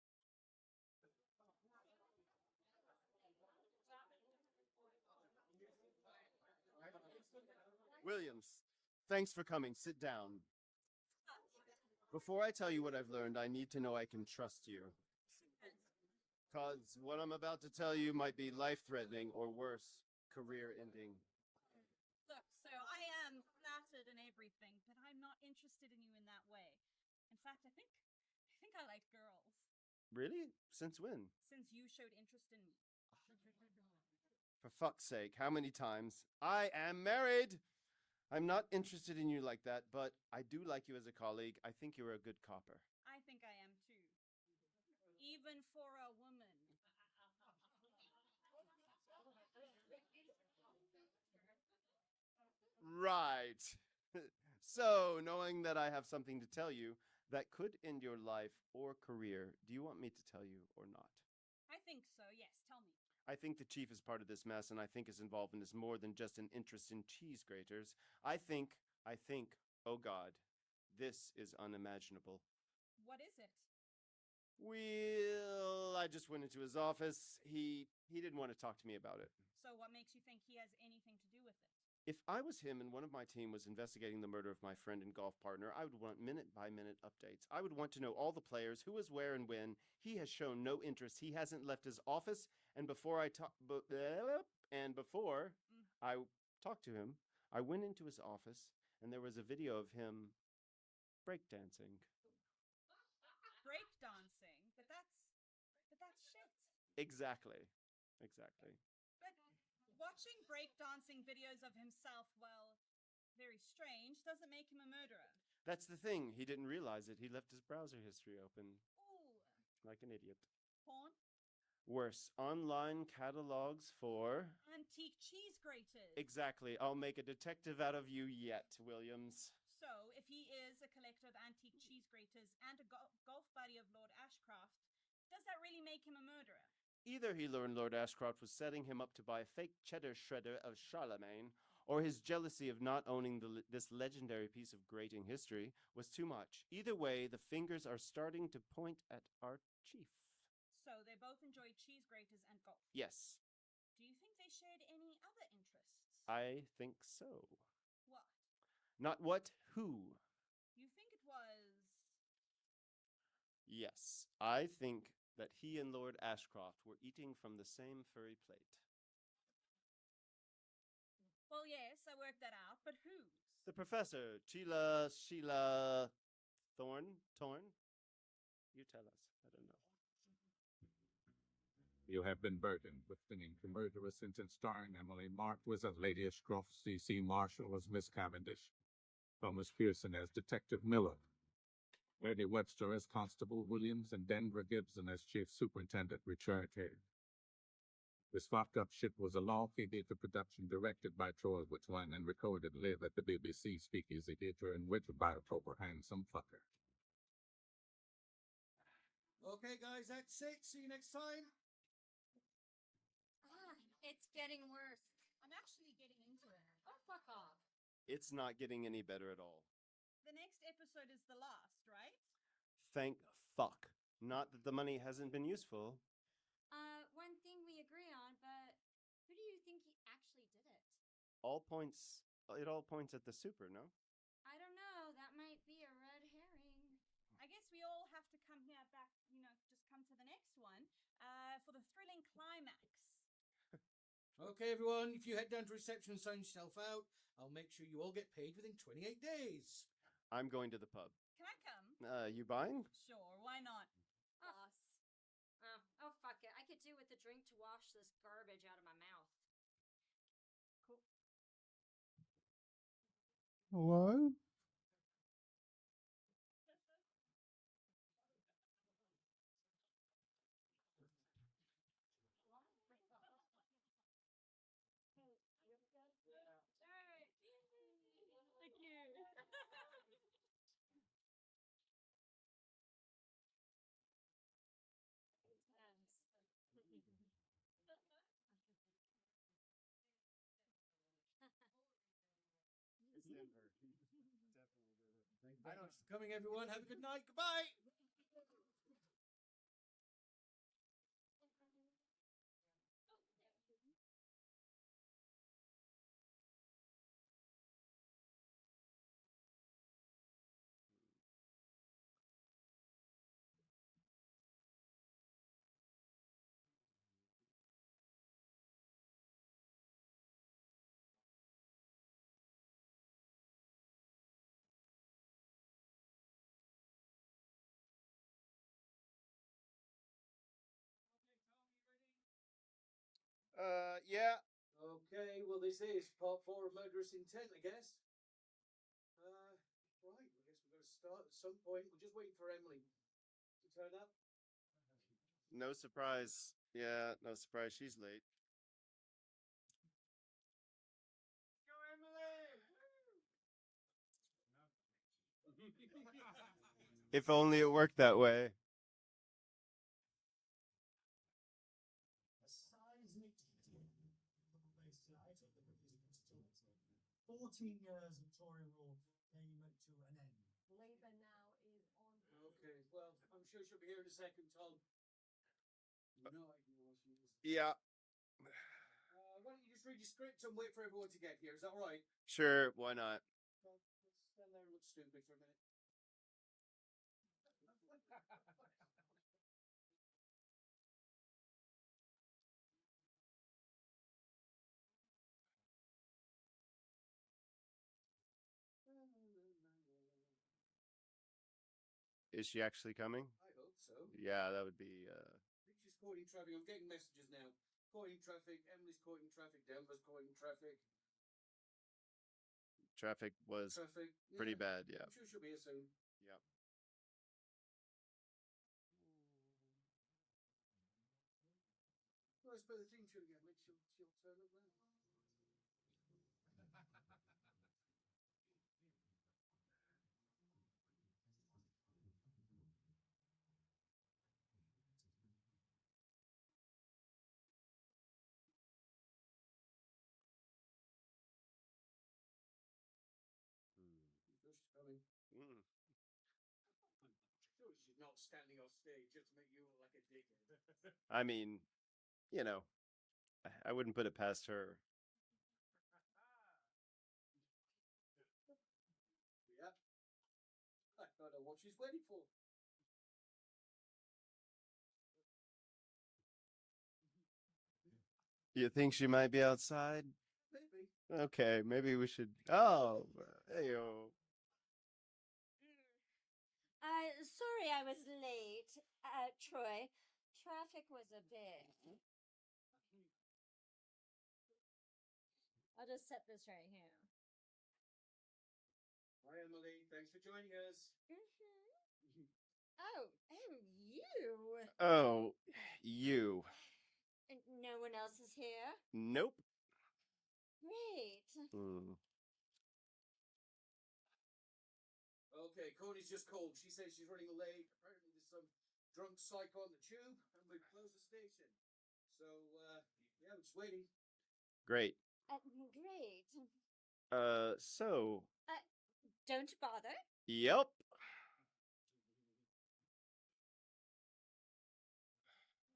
Williams, thanks for coming. Sit down. Before I tell you what I've learned, I need to know I can trust you. Because what I'm about to tell you might be life-threatening or worse, career-ending. Look, so I am flattered and everything, but I'm not interested in you in that way. In fact, I think I like girls. Really? Since when? Since you showed interest in me. For fuck's sake, how many times? I am married! I'm not interested in you like that, but I do like you as a colleague. I think you're a good copper. I think I am too. Even for a woman. Right. So, knowing that I have something to tell you that could end your life or career, do you want me to tell you or not? I think so, yes. Tell me. I think the chief is part of this mess, and I think his involvement is more than just an interest in cheese graters. I think, oh God, this is unimaginable. What is it? Well, I just went into his office. He didn't want to talk to me about it. So what makes you think he has anything to do with it? If I was him and one of my team was investigating the murder of my friend and golf partner, I would want minute-by-minute updates. I would want to know all the players, who was where and when. He has shown no interest. He hasn't left his office, and before I talked to him, I went into his office, and there was a video of him breakdancing. Breakdancing? But that's shit. Exactly. But watching breakdancing videos of himself, well, very strange, doesn't make him a murderer. That's the thing. He didn't realize it. He left his browser history open. Ooh. Like an idiot. Porn? Worse, online catalogs for... Antique cheese graters. Exactly. I'll make a detective out of you yet, Williams. So, if he is a collector of antique cheese graters and a golf buddy of Lord Ashcroft, does that really make him a murderer? Either he learned Lord Ashcroft was setting him up to buy a fake cheddar shredder of Charlemagne, or his jealousy of not owning this legendary piece of grating history was too much. Either way, the fingers are starting to point at our chief. So they both enjoy cheese graters and golf? Yes. Do you think they shared any other interests? I think so. What? Not what, who. You think it was... Yes, I think that he and Lord Ashcroft were eating from the same furry plate. Well, yes, I worked that out, but whose? The professor, Sheila Thorne? You tell us. I don't know. You have been burdened with winning the Murderous sentence starring Emily Marquis as Lady Ashcroft, C.C. Marshall as Miss Cavendish, Thomas Pearson as Detective Miller, Lady Webster as Constable Williams, and Denver Gibson as Chief Superintendent Richard Hay. This fucked up shit was a law-free theater production directed by Troy Whitwan and recorded live at the BBC Speakeasy Theatre and written by a proper handsome fucker. Okay, guys, that's it. See you next time. It's getting worse. I'm actually getting into it. Oh, fuck off. It's not getting any better at all. The next episode is the last, right? Thank fuck. Not that the money hasn't been useful. One thing we agree on, but who do you think he actually did it? It all points at the super, no? I don't know. That might be a red herring. I guess we all have to come here back, just come to the next one, for the thrilling climax. Okay, everyone, if you head down to reception and sign yourself out, I'll make sure you all get paid within 28 days. I'm going to the pub. Can I come? You buying? Sure, why not? Boss. Oh, fuck it. I could do with a drink to wash this garbage out of my mouth. Cool. Hello? Thank you. Thank you very much for coming, everyone. Have a good night. Goodbye. Yeah. Okay, well, this is part 4 of Murderous Intent, I guess. Right, I guess we're going to start at some point. We're just waiting for Emily to turn up. No surprise. Yeah, no surprise. She's late. Go, Emily! If only it worked that way. A seismic based I took the music institute. 14 years of Tory rule came to an end. Labour now is on. Okay, well, I'm sure she'll be here in a second, Tom. No idea what she is. Yeah. Why don't you just read your script and wait for everyone to get here? Is that all right? Sure, why not? Well, let's stand there and look stupid for a minute. Is she actually coming? I hope so. Yeah, that would be. I think she's caught in traffic. I'm getting messages now. Caught in traffic. Emily's caught in traffic. Denver's caught in traffic. Traffic was pretty bad, yeah. I'm sure she'll be here soon. Yep. Well, let's play the theme tune again. She'll turn up then. Sure she's coming. Sure she's not standing off stage just to make you look like a dickhead. I mean, you know, I wouldn't put it past her. Yep. I don't know what she's waiting for. You think she might be outside? Maybe. Okay, maybe we should. Oh, hey-o. Sorry I was late, Troy. Traffic was a bit. I'll just set this right here. Hi, Emily. Thanks for joining us. Oh, you. Oh, you. And no one else is here? Nope. Great. Okay, Courtney's just called. She says she's running late. Apparently there's some drunk psycho on the tube, and we've closed the station. So, yeah, we're just waiting. Great. Great. So. Don't bother. Yep.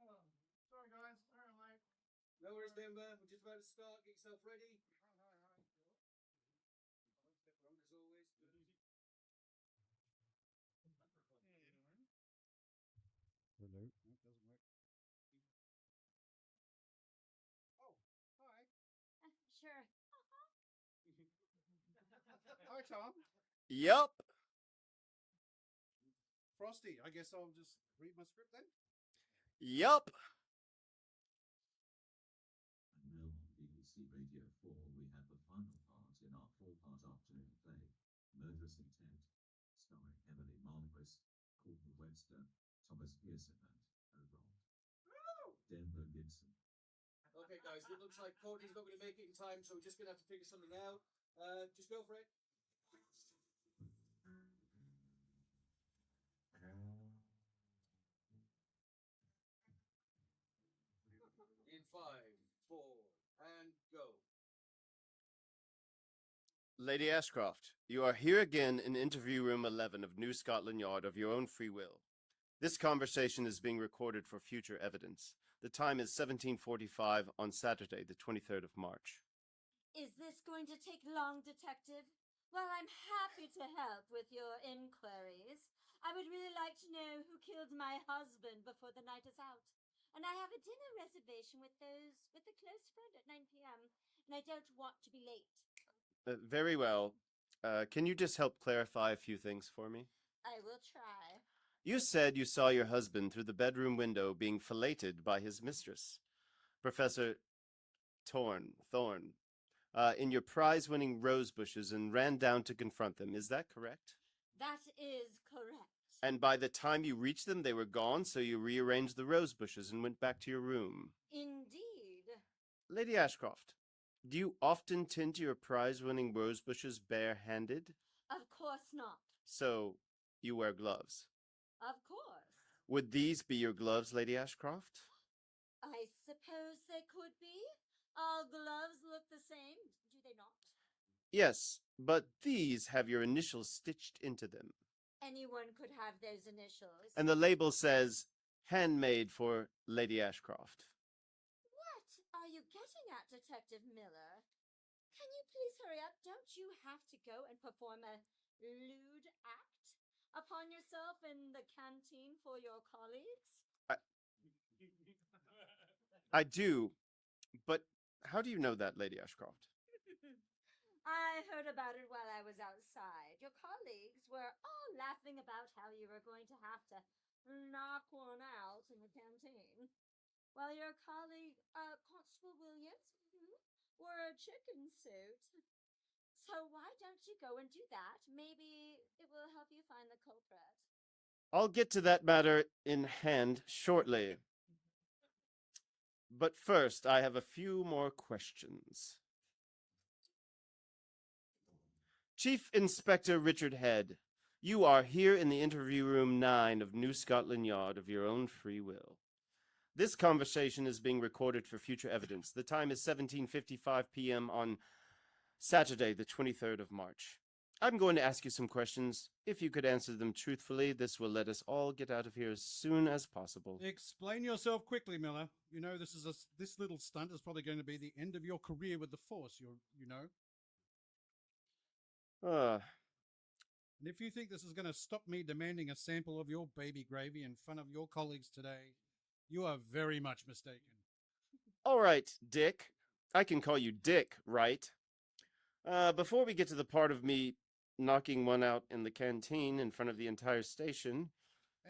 Oh, sorry, guys. Sorry, I'm late. No worries, Denver. We're just about to start. Get yourself ready. Hi. Step wrong as always. Hello. No, it doesn't work. Oh, hi. Sure. Hi, Tom. Yep. Frosty, I guess I'll just read my script then. Yep. And now on BBC Radio 4, we have the final part in our 4-part afternoon play, Murderous Intent, starring Emily Marquis, Courtney Webster, Thomas Pearson, and Denver Gibson. Okay, guys, it looks like Courtney's not going to make it in time, so we're just going to have to figure something out. Just go for it. In 5, 4, and go. Lady Ashcroft, you are here again in interview room 11 of New Scotland Yard of your own free will. This conversation is being recorded for future evidence. The time is 17:45 on Saturday, the 23rd of March. Is this going to take long, Detective? Well, I'm happy to help with your inquiries. I would really like to know who killed my husband before the night is out. And I have a dinner reservation with a close friend at 9 p.m. And I don't want to be late. Very well. Can you just help clarify a few things for me? I will try. You said you saw your husband through the bedroom window being filleted by his mistress, Professor Thorn, in your prize-winning rose bushes and ran down to confront them. Is that correct? That is correct. And by the time you reached them, they were gone, so you rearranged the rose bushes and went back to your room. Indeed. Lady Ashcroft, do you often tend to your prize-winning rose bushes bare-handed? Of course not. So, you wear gloves. Of course. Would these be your gloves, Lady Ashcroft? I suppose they could be. All gloves look the same, do they not? Yes, but these have your initials stitched into them. Anyone could have those initials. And the label says, handmade for Lady Ashcroft. What are you getting at, Detective Miller? Can you please hurry up? Don't you have to go and perform a lewd act upon yourself in the canteen for your colleagues? I do, but how do you know that, Lady Ashcroft? I heard about it while I was outside. Your colleagues were all laughing about how you were going to have to knock one out in the canteen. While your colleague, Constable Williams, wore a chicken suit. So why don't you go and do that? Maybe it will help you find the culprit. I'll get to that matter in hand shortly. But first, I have a few more questions. Chief Inspector Richard Head, you are here in the interview room 9 of New Scotland Yard of your own free will. This conversation is being recorded for future evidence. The time is 17:55 p.m. on Saturday, the 23rd of March. I'm going to ask you some questions. If you could answer them truthfully, this will let us all get out of here as soon as possible. Explain yourself quickly, Miller. You know, this little stunt is probably going to be the end of your career with the Force, you know. And if you think this is going to stop me demanding a sample of your baby gravy in front of your colleagues today, you are very much mistaken. All right, Dick. I can call you Dick, right? Before we get to the part of me knocking one out in the canteen in front of the entire station.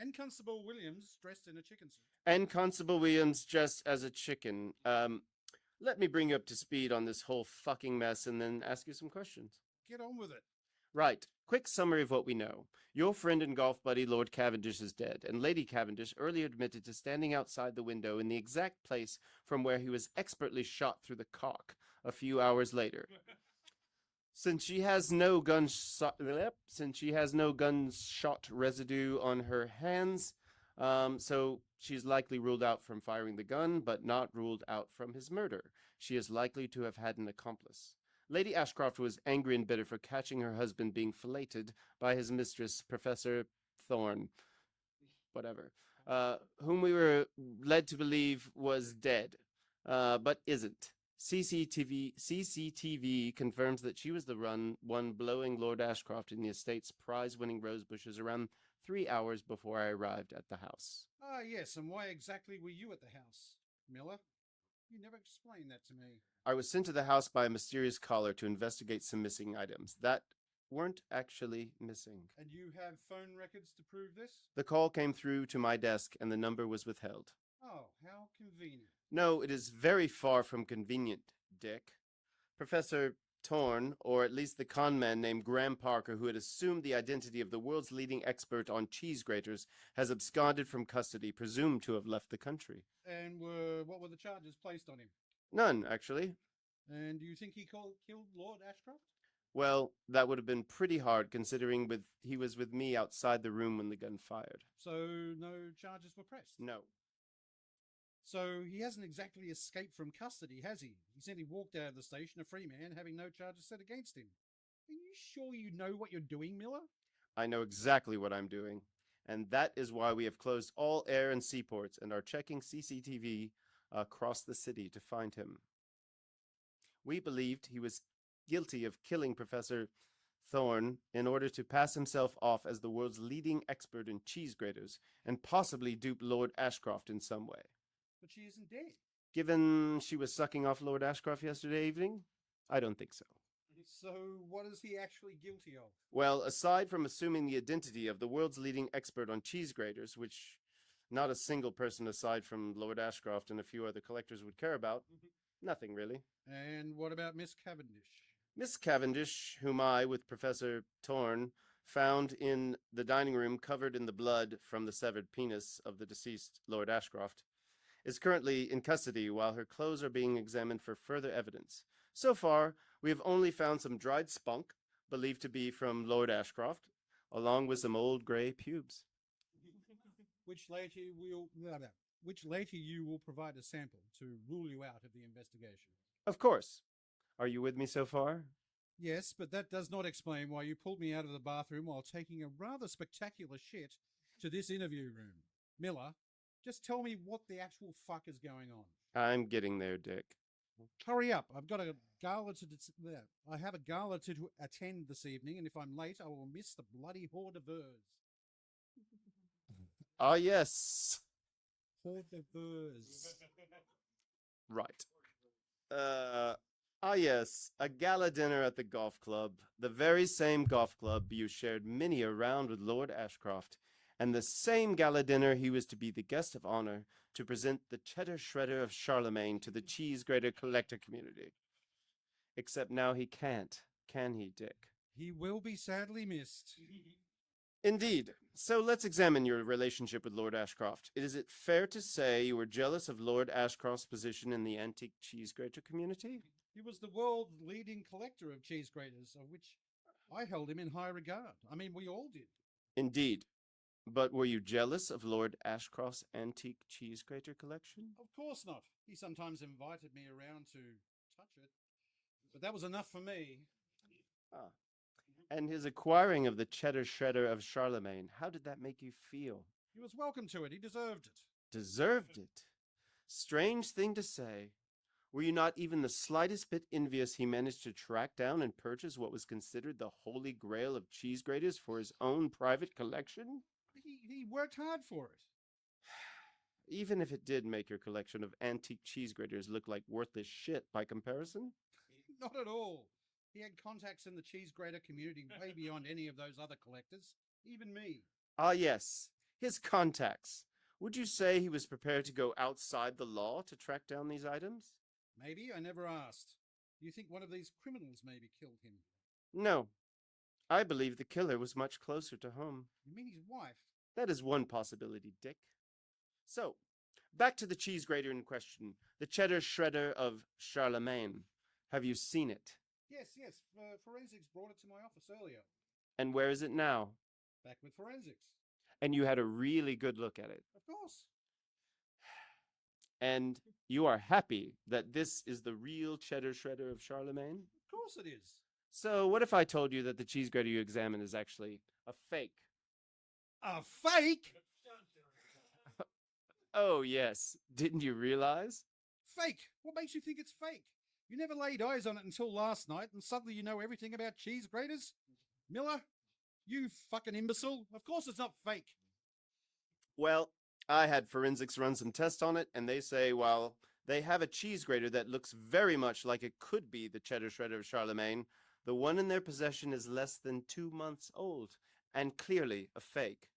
And Constable Williams dressed in a chicken suit. And Constable Williams just as a chicken. Let me bring you up to speed on this whole fucking mess and then ask you some questions. Get on with it. Right. Quick summary of what we know. Your friend and golf buddy, Lord Cavendish, is dead, and Lady Cavendish earlier admitted to standing outside the window in the exact place from where he was expertly shot through the cock a few hours later. Since she has no gunshot residue on her hands, so she's likely ruled out from firing the gun, but not ruled out from his murder. She is likely to have had an accomplice. Lady Ashcroft was angry and bitter for catching her husband being filleted by his mistress, Professor Thorn, whom we were led to believe was dead, but isn't. CCTV confirms that she was the one blowing Lord Ashcroft in the estate's prize-winning rose bushes around 3 hours before I arrived at the house. Ah, yes, and why exactly were you at the house, Miller? You never explained that to me. I was sent to the house by a mysterious caller to investigate some missing items that weren't actually missing. And you have phone records to prove this? The call came through to my desk and the number was withheld. Oh, how convenient. No, it is very far from convenient, Dick. Professor Thorn, or at least the conman named Graham Parker, who had assumed the identity of the world's leading expert on cheese graters, has absconded from custody, presumed to have left the country. And what were the charges placed on him? None, actually. And do you think he killed Lord Ashcroft? Well, that would have been pretty hard, considering he was with me outside the room when the gun fired. So no charges were pressed? No. So he hasn't exactly escaped from custody, has he? He simply walked out of the station a free man, having no charges set against him. Are you sure you know what you're doing, Miller? I know exactly what I'm doing, and that is why we have closed all air and seaports and are checking CCTV across the city to find him. We believed he was guilty of killing Professor Thorne in order to pass himself off as the world's leading expert in cheese graters and possibly dupe Lord Ashcroft in some way. But she isn't dead. Given she was sucking off Lord Ashcroft yesterday evening, I don't think so. So what is he actually guilty of? Well, aside from assuming the identity of the world's leading expert on cheese graters, which not a single person aside from Lord Ashcroft and a few other collectors would care about, nothing really. And what about Miss Cavendish? Miss Cavendish, whom I, with Professor Thorne, found in the dining room covered in the blood from the severed penis of the deceased Lord Ashcroft, is currently in custody while her clothes are being examined for further evidence. So far, we have only found some dried spunk, believed to be from Lord Ashcroft, along with some old grey pubes. Which later you will provide a sample to rule you out of the investigation. Of course. Are you with me so far? Yes, but that does not explain why you pulled me out of the bathroom while taking a rather spectacular shit to this interview room. Miller, just tell me what the actual fuck is going on. I'm getting there, Dick. Hurry up. I've got a gala to I have a gala to attend this evening, and if I'm late, I will miss the bloody hors d'oeuvres. Ah, yes. Hors d'oeuvres. Right. Yes, a gala dinner at the golf club, the very same golf club you shared many a round with Lord Ashcroft, and the same gala dinner he was to be the guest of honor to present the cheddar shredder of Charlemagne to the cheese grater collector community. Except now he can't, can he, Dick? He will be sadly missed. Indeed. So let's examine your relationship with Lord Ashcroft. Is it fair to say you were jealous of Lord Ashcroft's position in the antique cheese grater community? He was the world's leading collector of cheese graters, of which I held him in high regard. I mean, we all did. Indeed. But were you jealous of Lord Ashcroft's antique cheese grater collection? Of course not. He sometimes invited me around to touch it, but that was enough for me. Ah. And his acquiring of the cheddar shredder of Charlemagne, how did that make you feel? He was welcome to it. He deserved it. Deserved it? Strange thing to say. Were you not even the slightest bit envious he managed to track down and purchase what was considered the holy grail of cheese graters for his own private collection? He worked hard for it. Even if it did make your collection of antique cheese graters look like worthless shit by comparison? Not at all. He had contacts in the cheese grater community way beyond any of those other collectors, even me. Ah, yes, his contacts. Would you say he was prepared to go outside the law to track down these items? Maybe. I never asked. Do you think one of these criminals maybe killed him? No. I believe the killer was much closer to home. You mean his wife? That is one possibility, Dick. So, back to the cheese grater in question, the cheddar shredder of Charlemagne. Have you seen it? Yes. Forensics brought it to my office earlier. And where is it now? Back with forensics. And you had a really good look at it. Of course. And you are happy that this is the real cheddar shredder of Charlemagne? Of course it is. So what if I told you that the cheese grater you examined is actually a fake? A fake? Oh, yes. Didn't you realize? Fake? What makes you think it's fake? You never laid eyes on it until last night, and suddenly you know everything about cheese graters? Miller, you fucking imbecile. Of course it's not fake. Well, I had forensics run some tests on it, and they say, well, they have a cheese grater that looks very much like it could be the cheddar shredder of Charlemagne. The one in their possession is less than 2 months old, and clearly a fake.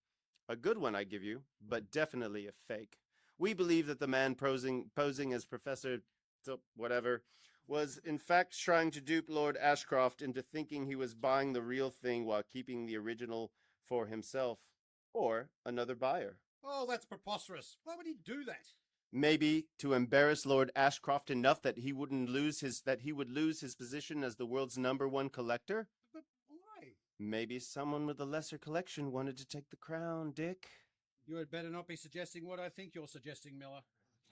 A good one, I give you, but definitely a fake. We believe that the man posing as Professor whatever was in fact trying to dupe Lord Ashcroft into thinking he was buying the real thing while keeping the original for himself or another buyer. Oh, that's preposterous. Why would he do that? Maybe to embarrass Lord Ashcroft enough that he would lose his position as the world's #1 collector? But why? Maybe someone with a lesser collection wanted to take the crown, Dick. You had better not be suggesting what I think you're suggesting, Miller.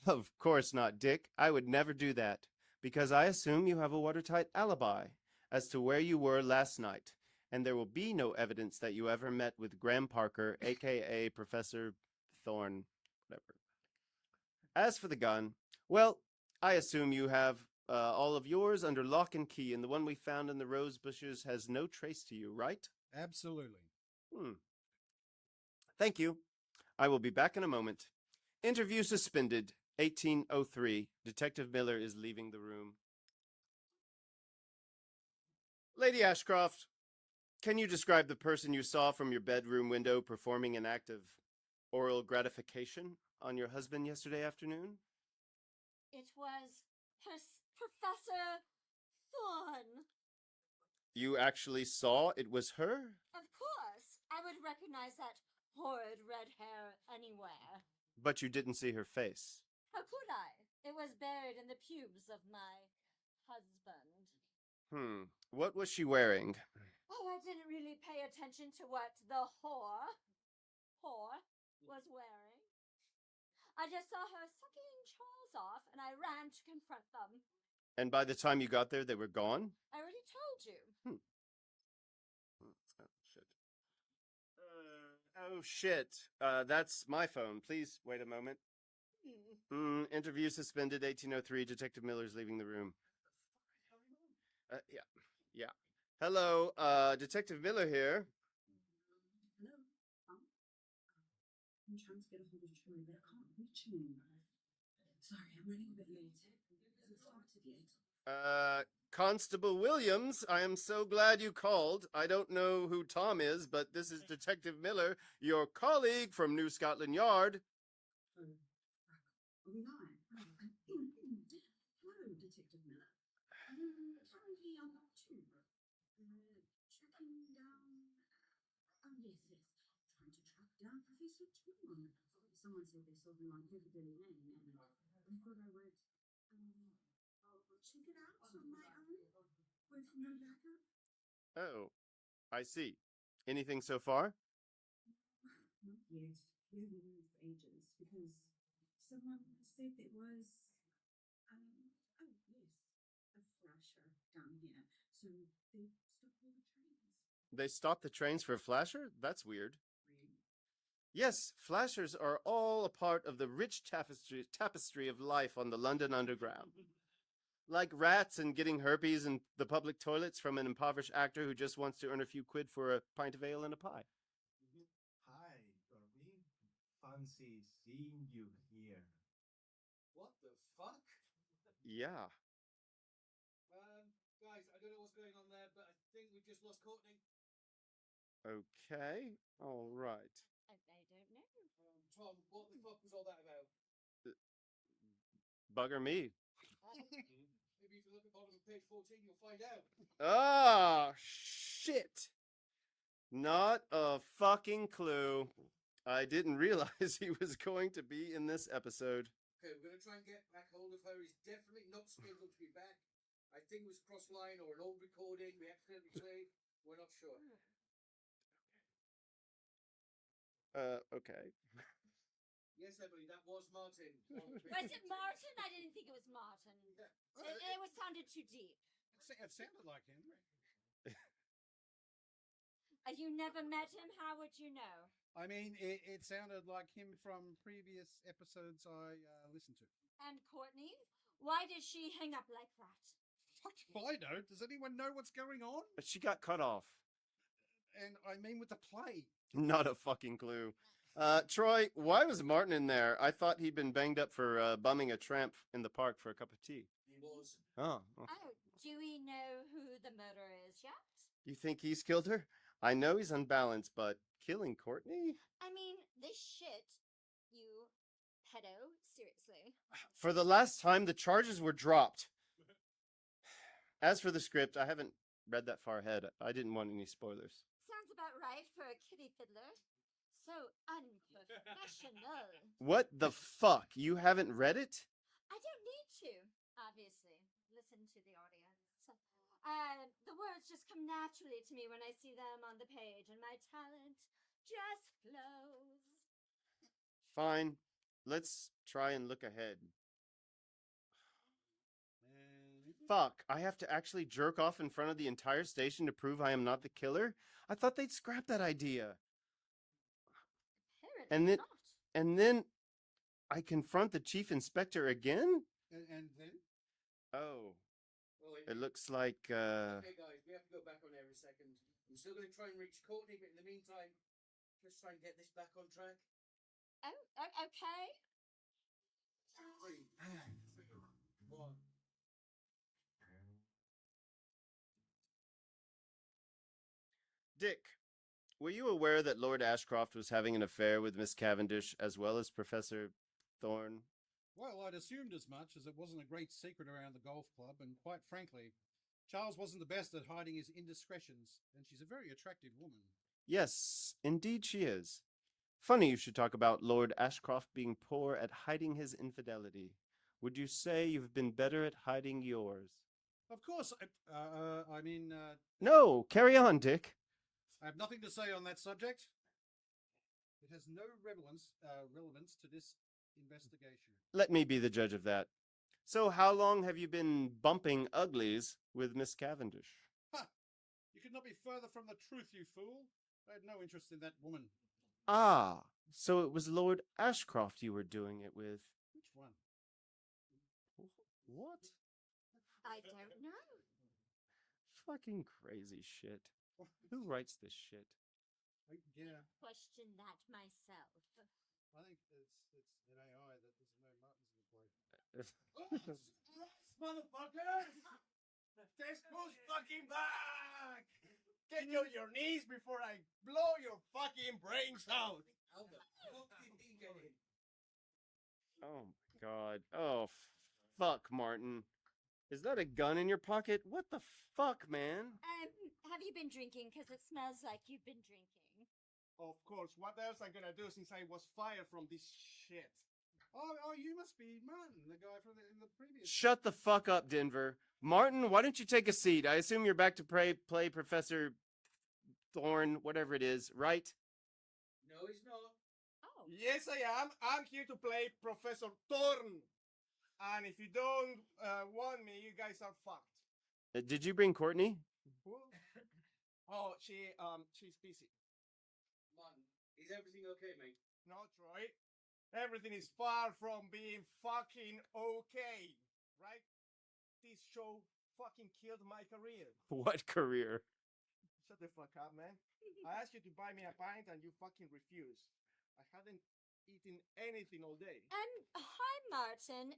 Of course not, Dick. I would never do that, because I assume you have a watertight alibi, as to where you were last night, and there will be no evidence that you ever met with Graham Parker, aka Professor Thorne, whatever. As for the gun, well, I assume you have all of yours under lock and key, and the one we found in the rose bushes has no trace to you, right? Absolutely. Thank you. I will be back in a moment. Interview suspended. 1803. Detective Miller is leaving the room. Lady Ashcroft, can you describe the person you saw from your bedroom window performing an act of oral gratification on your husband yesterday afternoon? It was Professor Thorne. You actually saw it was her? Of course. I would recognize that horrid red hair anywhere. But you didn't see her face. How could I? It was buried in the pubes of my husband. What was she wearing? Oh, I didn't really pay attention to what the whore was wearing. I just saw her sucking Charles off, and I ran to confront them. And by the time you got there, they were gone? I already told you. Oh, shit. That's my phone. Please wait a moment. Interview suspended. 1803. Detective Miller's leaving the room. Yeah. Hello, Detective Miller here. Hello. I'm trying to get a hold of Troy, but I can't reach him. Sorry, I'm running a bit late. Has it started yet? Constable Williams, I am so glad you called. I don't know who Tom is, but this is Detective Miller, your colleague from New Scotland Yard. Are we live? Hello, Detective Miller. Currently on Lot 2. Tracking down... Oh, yes. Trying to track down Professor Thorne. Someone said they saw him on Piccadilly Lane, and I thought I would... I'll check it out on my own, with no backup. Oh, I see. Anything so far? Not yet. We haven't moved for ages, because someone said there was, oh yes, a flasher down here. So they stopped all the trains. They stopped the trains for a flasher? That's weird. Really? Yes, flashers are all a part of the rich tapestry of life on the London Underground. Like rats and getting herpes in the public toilets from an impoverished actor who just wants to earn a few quid for a pint of ale and a pie. Hi, Irving. Fancy seeing you here. What the fuck? Yeah. Guys, I don't know what's going on there, but I think we've just lost Courtney. Okay. All right. I don't know. Tom, what the fuck was all that about? Bugger me. Maybe if you look at bottom of page 14, you'll find out. Ah, shit. Not a fucking clue. I didn't realize he was going to be in this episode. Okay, we're going to try and get back hold of her. He's definitely not scheduled to be back. I think it was cross-line or an old recording we accidentally played. We're not sure. Okay. Yes, Emily, that was Martin. Was it Martin? I didn't think it was Martin. It was sounded too deep. It sounded like him. You never met him? How would you know? I mean, it sounded like him from previous episodes I listened to. And Courtney? Why did she hang up like that? Fuck if I know. Does anyone know what's going on? She got cut off. And I mean with the play. Not a fucking clue. Troy, why was Martin in there? I thought he'd been banged up for bumming a tramp in the park for a cup of tea. He was. Oh. Oh, do we know who the murderer is yet? You think he's killed her? I know he's unbalanced, but killing Courtney? I mean, this shit, you pedo, seriously. For the last time, the charges were dropped. As for the script, I haven't read that far ahead. I didn't want any spoilers. Sounds about right for a kitty fiddler. So unprofessional. What the fuck? You haven't read it? I don't need to, obviously. Listen to the audience. The words just come naturally to me when I see them on the page, and my talent just flows. Fine. Let's try and look ahead. Fuck, I have to actually jerk off in front of the entire station to prove I am not the killer? I thought they'd scrap that idea. Apparently And then, not. and then I confront the chief inspector again? And then? Oh, Well, it looks like, Okay, guys, we have to go back on air a second. I'm still going to try and reach Courtney, but in the meantime, let's try and get this back on track. Oh, okay. 3, 2, 1. Dick, were you aware that Lord Ashcroft was having an affair with Miss Cavendish as well as Professor Thorne? Well, I'd assumed as much, as it wasn't a great secret around the golf club, and quite frankly, Charles wasn't the best at hiding his indiscretions, and she's a very attractive woman. Yes, indeed she is. Funny you should talk about Lord Ashcroft being poor at hiding his infidelity. Would you say you've been better at hiding yours? Of course, No, carry on, Dick. I have nothing to say on that subject. It has no relevance to this investigation. Let me be the judge of that. So how long have you been bumping uglies with Miss Cavendish? Ha! You could not be further from the truth, you fool. I had no interest in that woman. Ah, so it was Lord Ashcroft you were doing it with. Which one? What? I don't know. Fucking crazy shit. Who writes this shit? Yeah. Question that myself. I think it's an AI that there's no Martins in the play. Motherfuckers! Guess who's fucking back? Get on your knees before I blow your fucking brains out. How the fuck did he get in? Oh my god. Oh, fuck, Martin. Is that a gun in your pocket? What the fuck, man? Have you been drinking? Because it smells like you've been drinking. Of course, what else I'm gonna do since I was fired from this shit? Oh, you must be Martin, the guy from in the previous. Shut the fuck up, Denver. Martin, why don't you take a seat? I assume you're back to play Professor Thorne, whatever it is, right? No, he's not. Oh. Yes, I am. I'm here to play Professor Thorne. And if you don't want me, you guys are fucked. Did you bring Courtney? Oh, she's busy. Martin, is everything okay, mate? No, Troy. Everything is far from being fucking okay, right? This show fucking killed my career. What career? Shut the fuck up, man. I asked you to buy me a pint and you fucking refused. I hadn't eaten anything all day. Hi, Martin.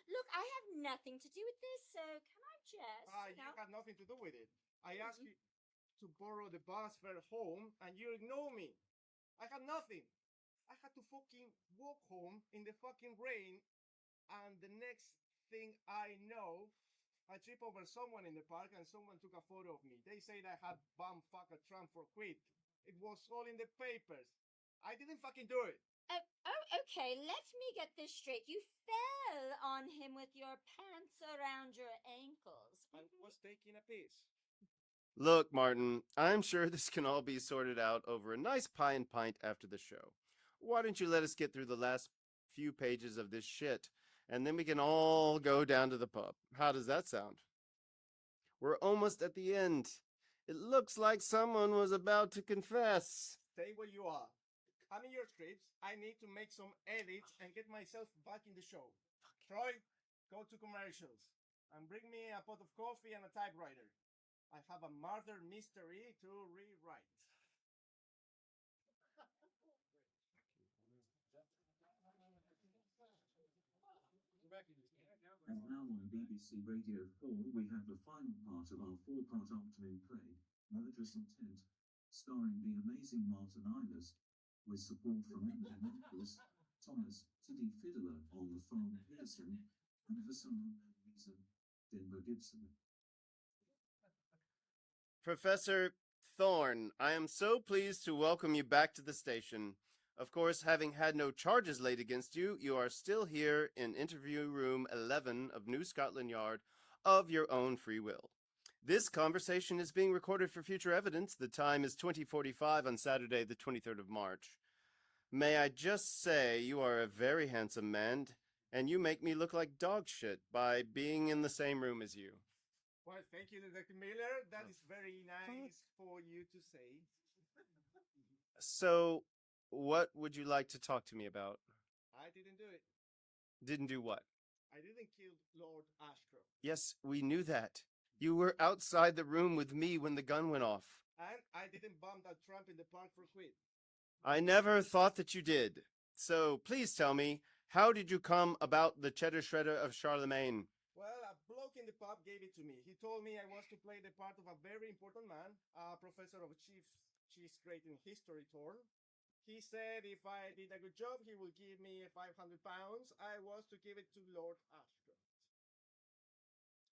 Look, I have nothing to do with this, so can I just... You had nothing to do with it. I asked you to borrow the bus fare home and you ignore me. I had nothing. I had to fucking walk home in the fucking rain, and the next thing I know, I trip over someone in the park and someone took a photo of me. They said I had bumfucker Trump for quit. It was all in the papers. I didn't fucking do it. Okay, let me get this straight. You fell on him with your pants around your ankles. I was taking a piss. Look, Martin, I'm sure this can all be sorted out over a nice pie and pint after the show. Why don't you let us get through the last few pages of this shit, and then we can all go down to the pub. How does that sound? We're almost at the end. It looks like someone was about to confess. Stay where you are. I'm in your scripts. I need to make some edits and get myself back in the show. Troy, go to commercials and bring me a pot of coffee and a typewriter. I have a murder mystery to rewrite. And now on BBC Radio 4, we have the final part of our four-part afternoon play, Murderous Intent, starring the amazing Martin Eilers, with support from Emily Marcus, Thomas Tiddy Fiddler on the phone Pearson, and for some unknown reason, Denver Gibson. Professor Thorne, I am so pleased to welcome you back to the station. Of course, having had no charges laid against you, you are still here in interview room 11 of New Scotland Yard of your own free will. This conversation is being recorded for future evidence. The time is 20:45 on Saturday, the 23rd of March. May I just say you are a very handsome man, And you make me look like dog shit by being in the same room as you. Well, thank you, Detective Miller. That is very nice for you to say. So, what would you like to talk to me about? I didn't do it. Didn't do what? I didn't kill Lord Ashcroft. Yes, we knew that. You were outside the room with me when the gun went off. And I didn't bomb that tramp in the park for quid. I never thought that you did. So, please tell me, how did you come about the cheddar shredder of Charlemagne? Well, a bloke in the pub gave it to me. He told me I was to play the part of a very important man, a professor of cheese grating history tour. He said if I did a good job, he would give me £500. I was to give it to Lord Ashcroft.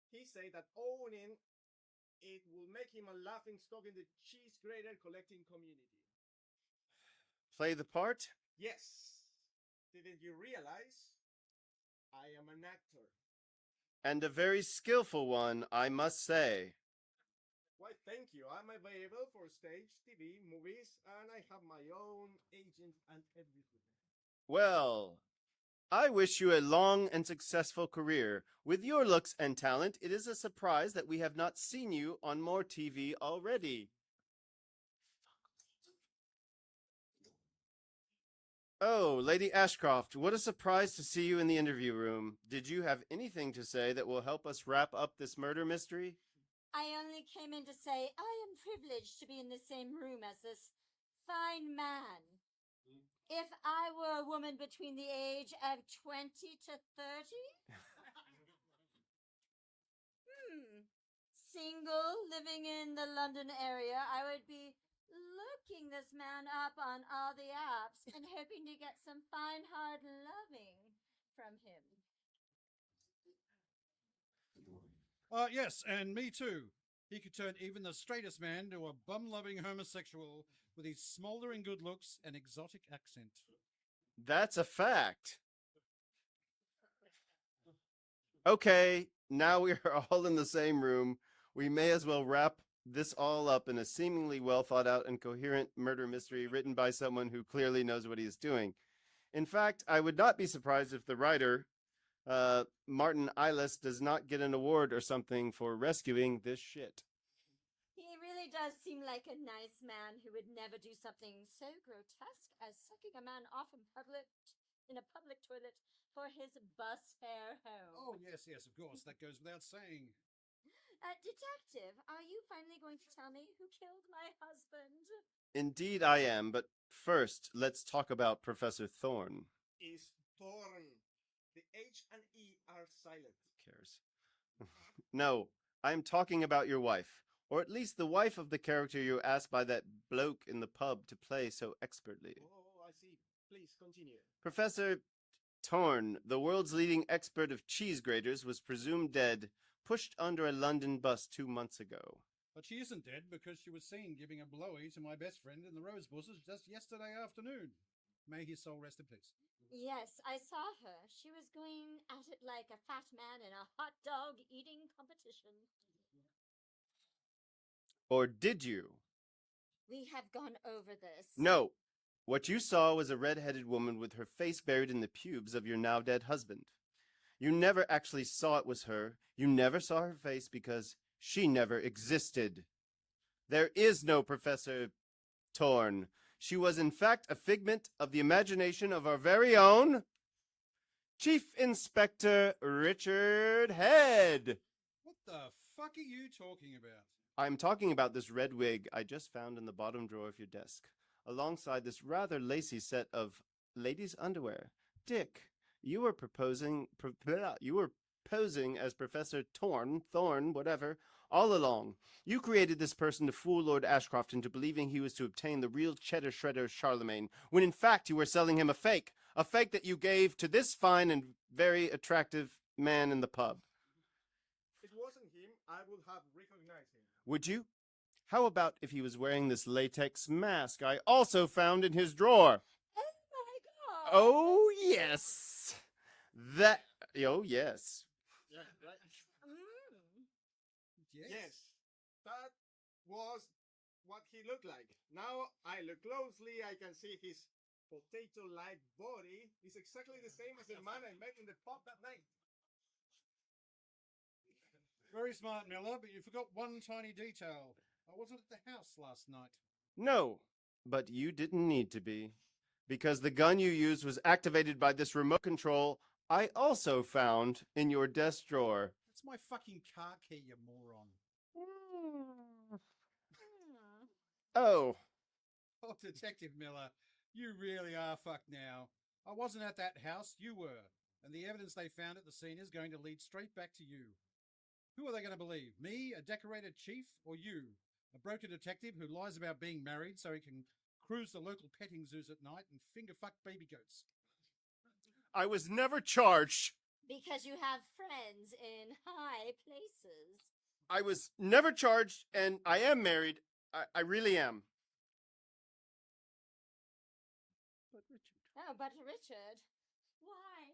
He said that owning it will make him a laughing stock in the cheese grater collecting community. Play the part? Yes. Didn't you realize? I am an actor. And a very skillful one, I must say. Why, thank you. I'm available for stage, TV, movies, and I have my own agent and everything. Well, I wish you a long and successful career. With your looks and talent, it is a surprise that we have not seen you on more TV already. Oh, Lady Ashcroft, what a surprise to see you in the interview room. Did you have anything to say that will help us wrap up this murder mystery? I only came in to say I am privileged to be in the same room as this fine man. If I were a woman between the age of 20 to 30? Single, living in the London area, I would be looking this man up on all the apps and hoping to get some fine, hard loving from him. Yes, and me too. He could turn even the straightest man to a bum-loving homosexual with his smouldering good looks and exotic accent. That's a fact. Okay, now we are all in the same room. We may as well wrap this all up in a seemingly well thought out and coherent murder mystery written by someone who clearly knows what he is doing. In fact, I would not be surprised if the writer, Martin Eilis, does not get an award or something for rescuing this shit. He really does seem like a nice man who would never do something so grotesque as sucking a man off in a public toilet for his bus fare home. Oh, yes, of course. That goes without saying. Detective, are you finally going to tell me who killed my husband? Indeed I am, but first, let's talk about Professor Thorne. Is Thorn. The H and E are silent. Who cares? No, I'm talking about your wife, or at least the wife of the character you asked by that bloke in the pub to play so expertly. Oh, I see. Please continue. Professor Thorne, the world's leading expert of cheese graters, was presumed dead, pushed under a London bus 2 months ago. But she isn't dead because she was seen giving a blowy to my best friend in the rose bushes just yesterday afternoon. May his soul rest in peace. Yes, I saw her. She was going at it like a fat man in a hot dog eating competition. Or did you? We have gone over this. No. What you saw was a red-headed woman with her face buried in the pubes of your now-dead husband. You never actually saw it was her. You never saw her face because she never existed. There is no Professor Thorne. She was in fact a figment of the imagination of our very own Chief Inspector Richard Head. What the fuck are you talking about? I'm talking about this red wig I just found in the bottom drawer of your desk, alongside this rather lacy set of ladies' underwear. Dick, you were posing as Professor Thorne, whatever, all along. You created this person to fool Lord Ashcroft into believing he was to obtain the real cheddar shredder Charlemagne, when in fact you were selling him a fake that you gave to this fine and very attractive man in the pub. If it wasn't him, I would have recognized him. Would you? How about if he was wearing this latex mask I also found in his drawer? Oh my god! Oh, yes. Oh, yes. Yes, that was what he looked like. Now I look closely, I can see his potato-like body is exactly the same as the man I met in the pub that night. Very smart, Miller, but you forgot one tiny detail. I wasn't at the house last night. No, but you didn't need to be. Because the gun you used was activated by this remote control I also found in your desk drawer. That's my fucking car key, you moron. Oh. Oh, Detective Miller, you really are fucked now. I wasn't at that house, you were. And the evidence they found at the scene is going to lead straight back to you. Who are they going to believe? Me, a decorated chief, or you, a broker detective who lies about being married so he can cruise the local petting zoos at night and finger fuck baby goats? I was never charged. Because you have friends in high places. I was never charged, and I am married. I really am. But Richard. Oh, but Richard, why?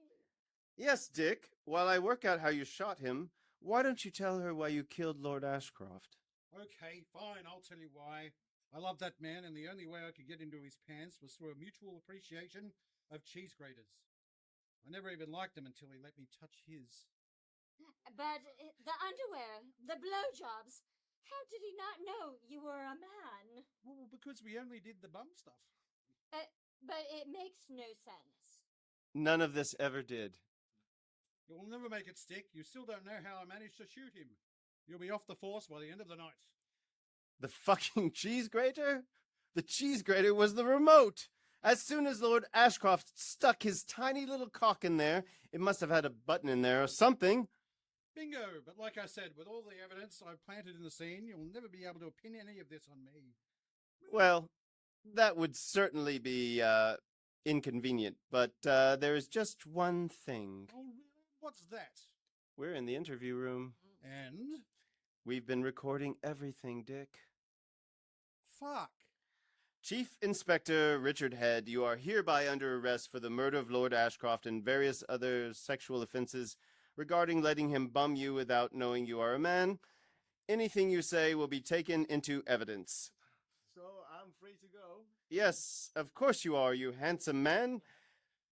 Yes, Dick. While I work out how you shot him, why don't you tell her why you killed Lord Ashcroft? Okay, fine, I'll tell you why. I love that man, and the only way I could get into his pants was through a mutual appreciation of cheese graters. I never even liked him until he let me touch his. But the underwear, the blowjobs, how did he not know you were a man? Well, because we only did the bum stuff. But it makes no sense. None of this ever did. You'll never make it stick. You still don't know how I managed to shoot him. You'll be off the force by the end of the night. The fucking cheese grater? The cheese grater was the remote. As soon as Lord Ashcroft stuck his tiny little cock in there, it must have had a button in there or something. Bingo! But like I said, with all the evidence I've planted in the scene, you'll never be able to pin any of this on me. Well, that would certainly be inconvenient, but there is just one thing. Oh, really? What's that? We're in the interview room. And? We've been recording everything, Dick. Fuck. Chief Inspector Richard Head, you are hereby under arrest for the murder of Lord Ashcroft and various other sexual offenses regarding letting him bum you without knowing you are a man. Anything you say will be taken into evidence. So I'm free to go? Yes, of course you are, you handsome man.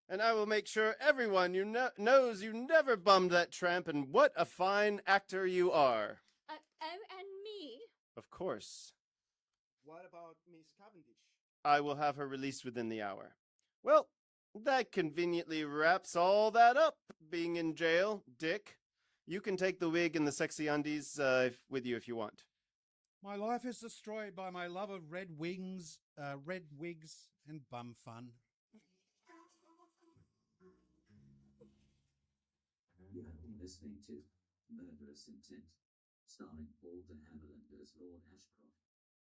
And I will make sure everyone knows you never bummed that tramp, and what a fine actor you are. Oh, and me? Of course. What about Miss Cavendish? I will have her released within the hour. Well, that conveniently wraps all that up, being in jail, Dick. You can take the wig and the sexy undies with you if you want. My life is destroyed by my love of red wigs, and bum fun. You have been listening to Murderous Intent, starring Paul de Havilland as Lord Ashcroft,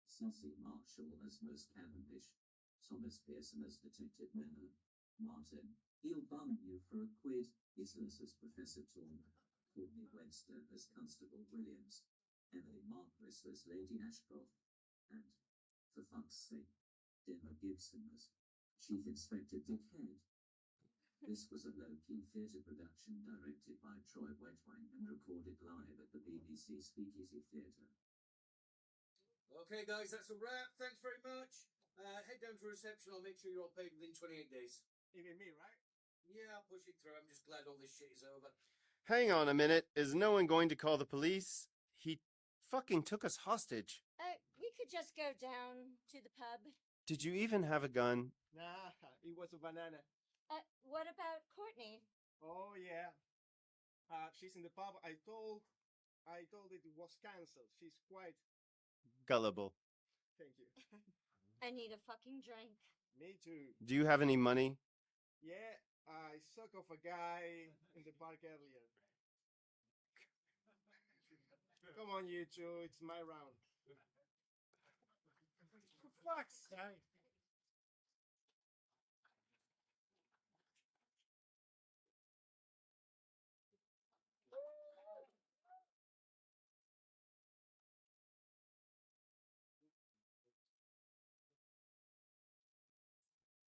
Cecil Marshall as Miss Cavendish, Thomas Pearson as Detective Miller, Martin, he'll bum you for a quid, Islas as Professor Torn, Courtney Webster as Constable Williams, Emily Marquis as Lady Ashcroft, and, for fuck's sake, Demma Gibson as Chief Inspector Dick Head. This was a low-key theatre production directed by Troy Wetwang and recorded live at the BBC Speakeasy Theatre. Okay, guys, that's a wrap. Thanks very much. Head down to reception. I'll make sure you're all paid within 28 days. Even me, right? Yeah, I'll push it through. I'm just glad all this shit is over. Hang on a minute. Is no one going to call the police? He fucking took us hostage. We could just go down to the pub. Did you even have a gun? Nah, it was a banana. What about Courtney? Oh, yeah. She's in the pub. I told it was cancelled. She's quite Gullible. Thank you. I need a fucking drink. Me too. Do you have any money? Yeah, I suck off a guy in the park earlier. Come on, you two. It's my round. For fuck's sake.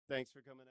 Thanks for coming out.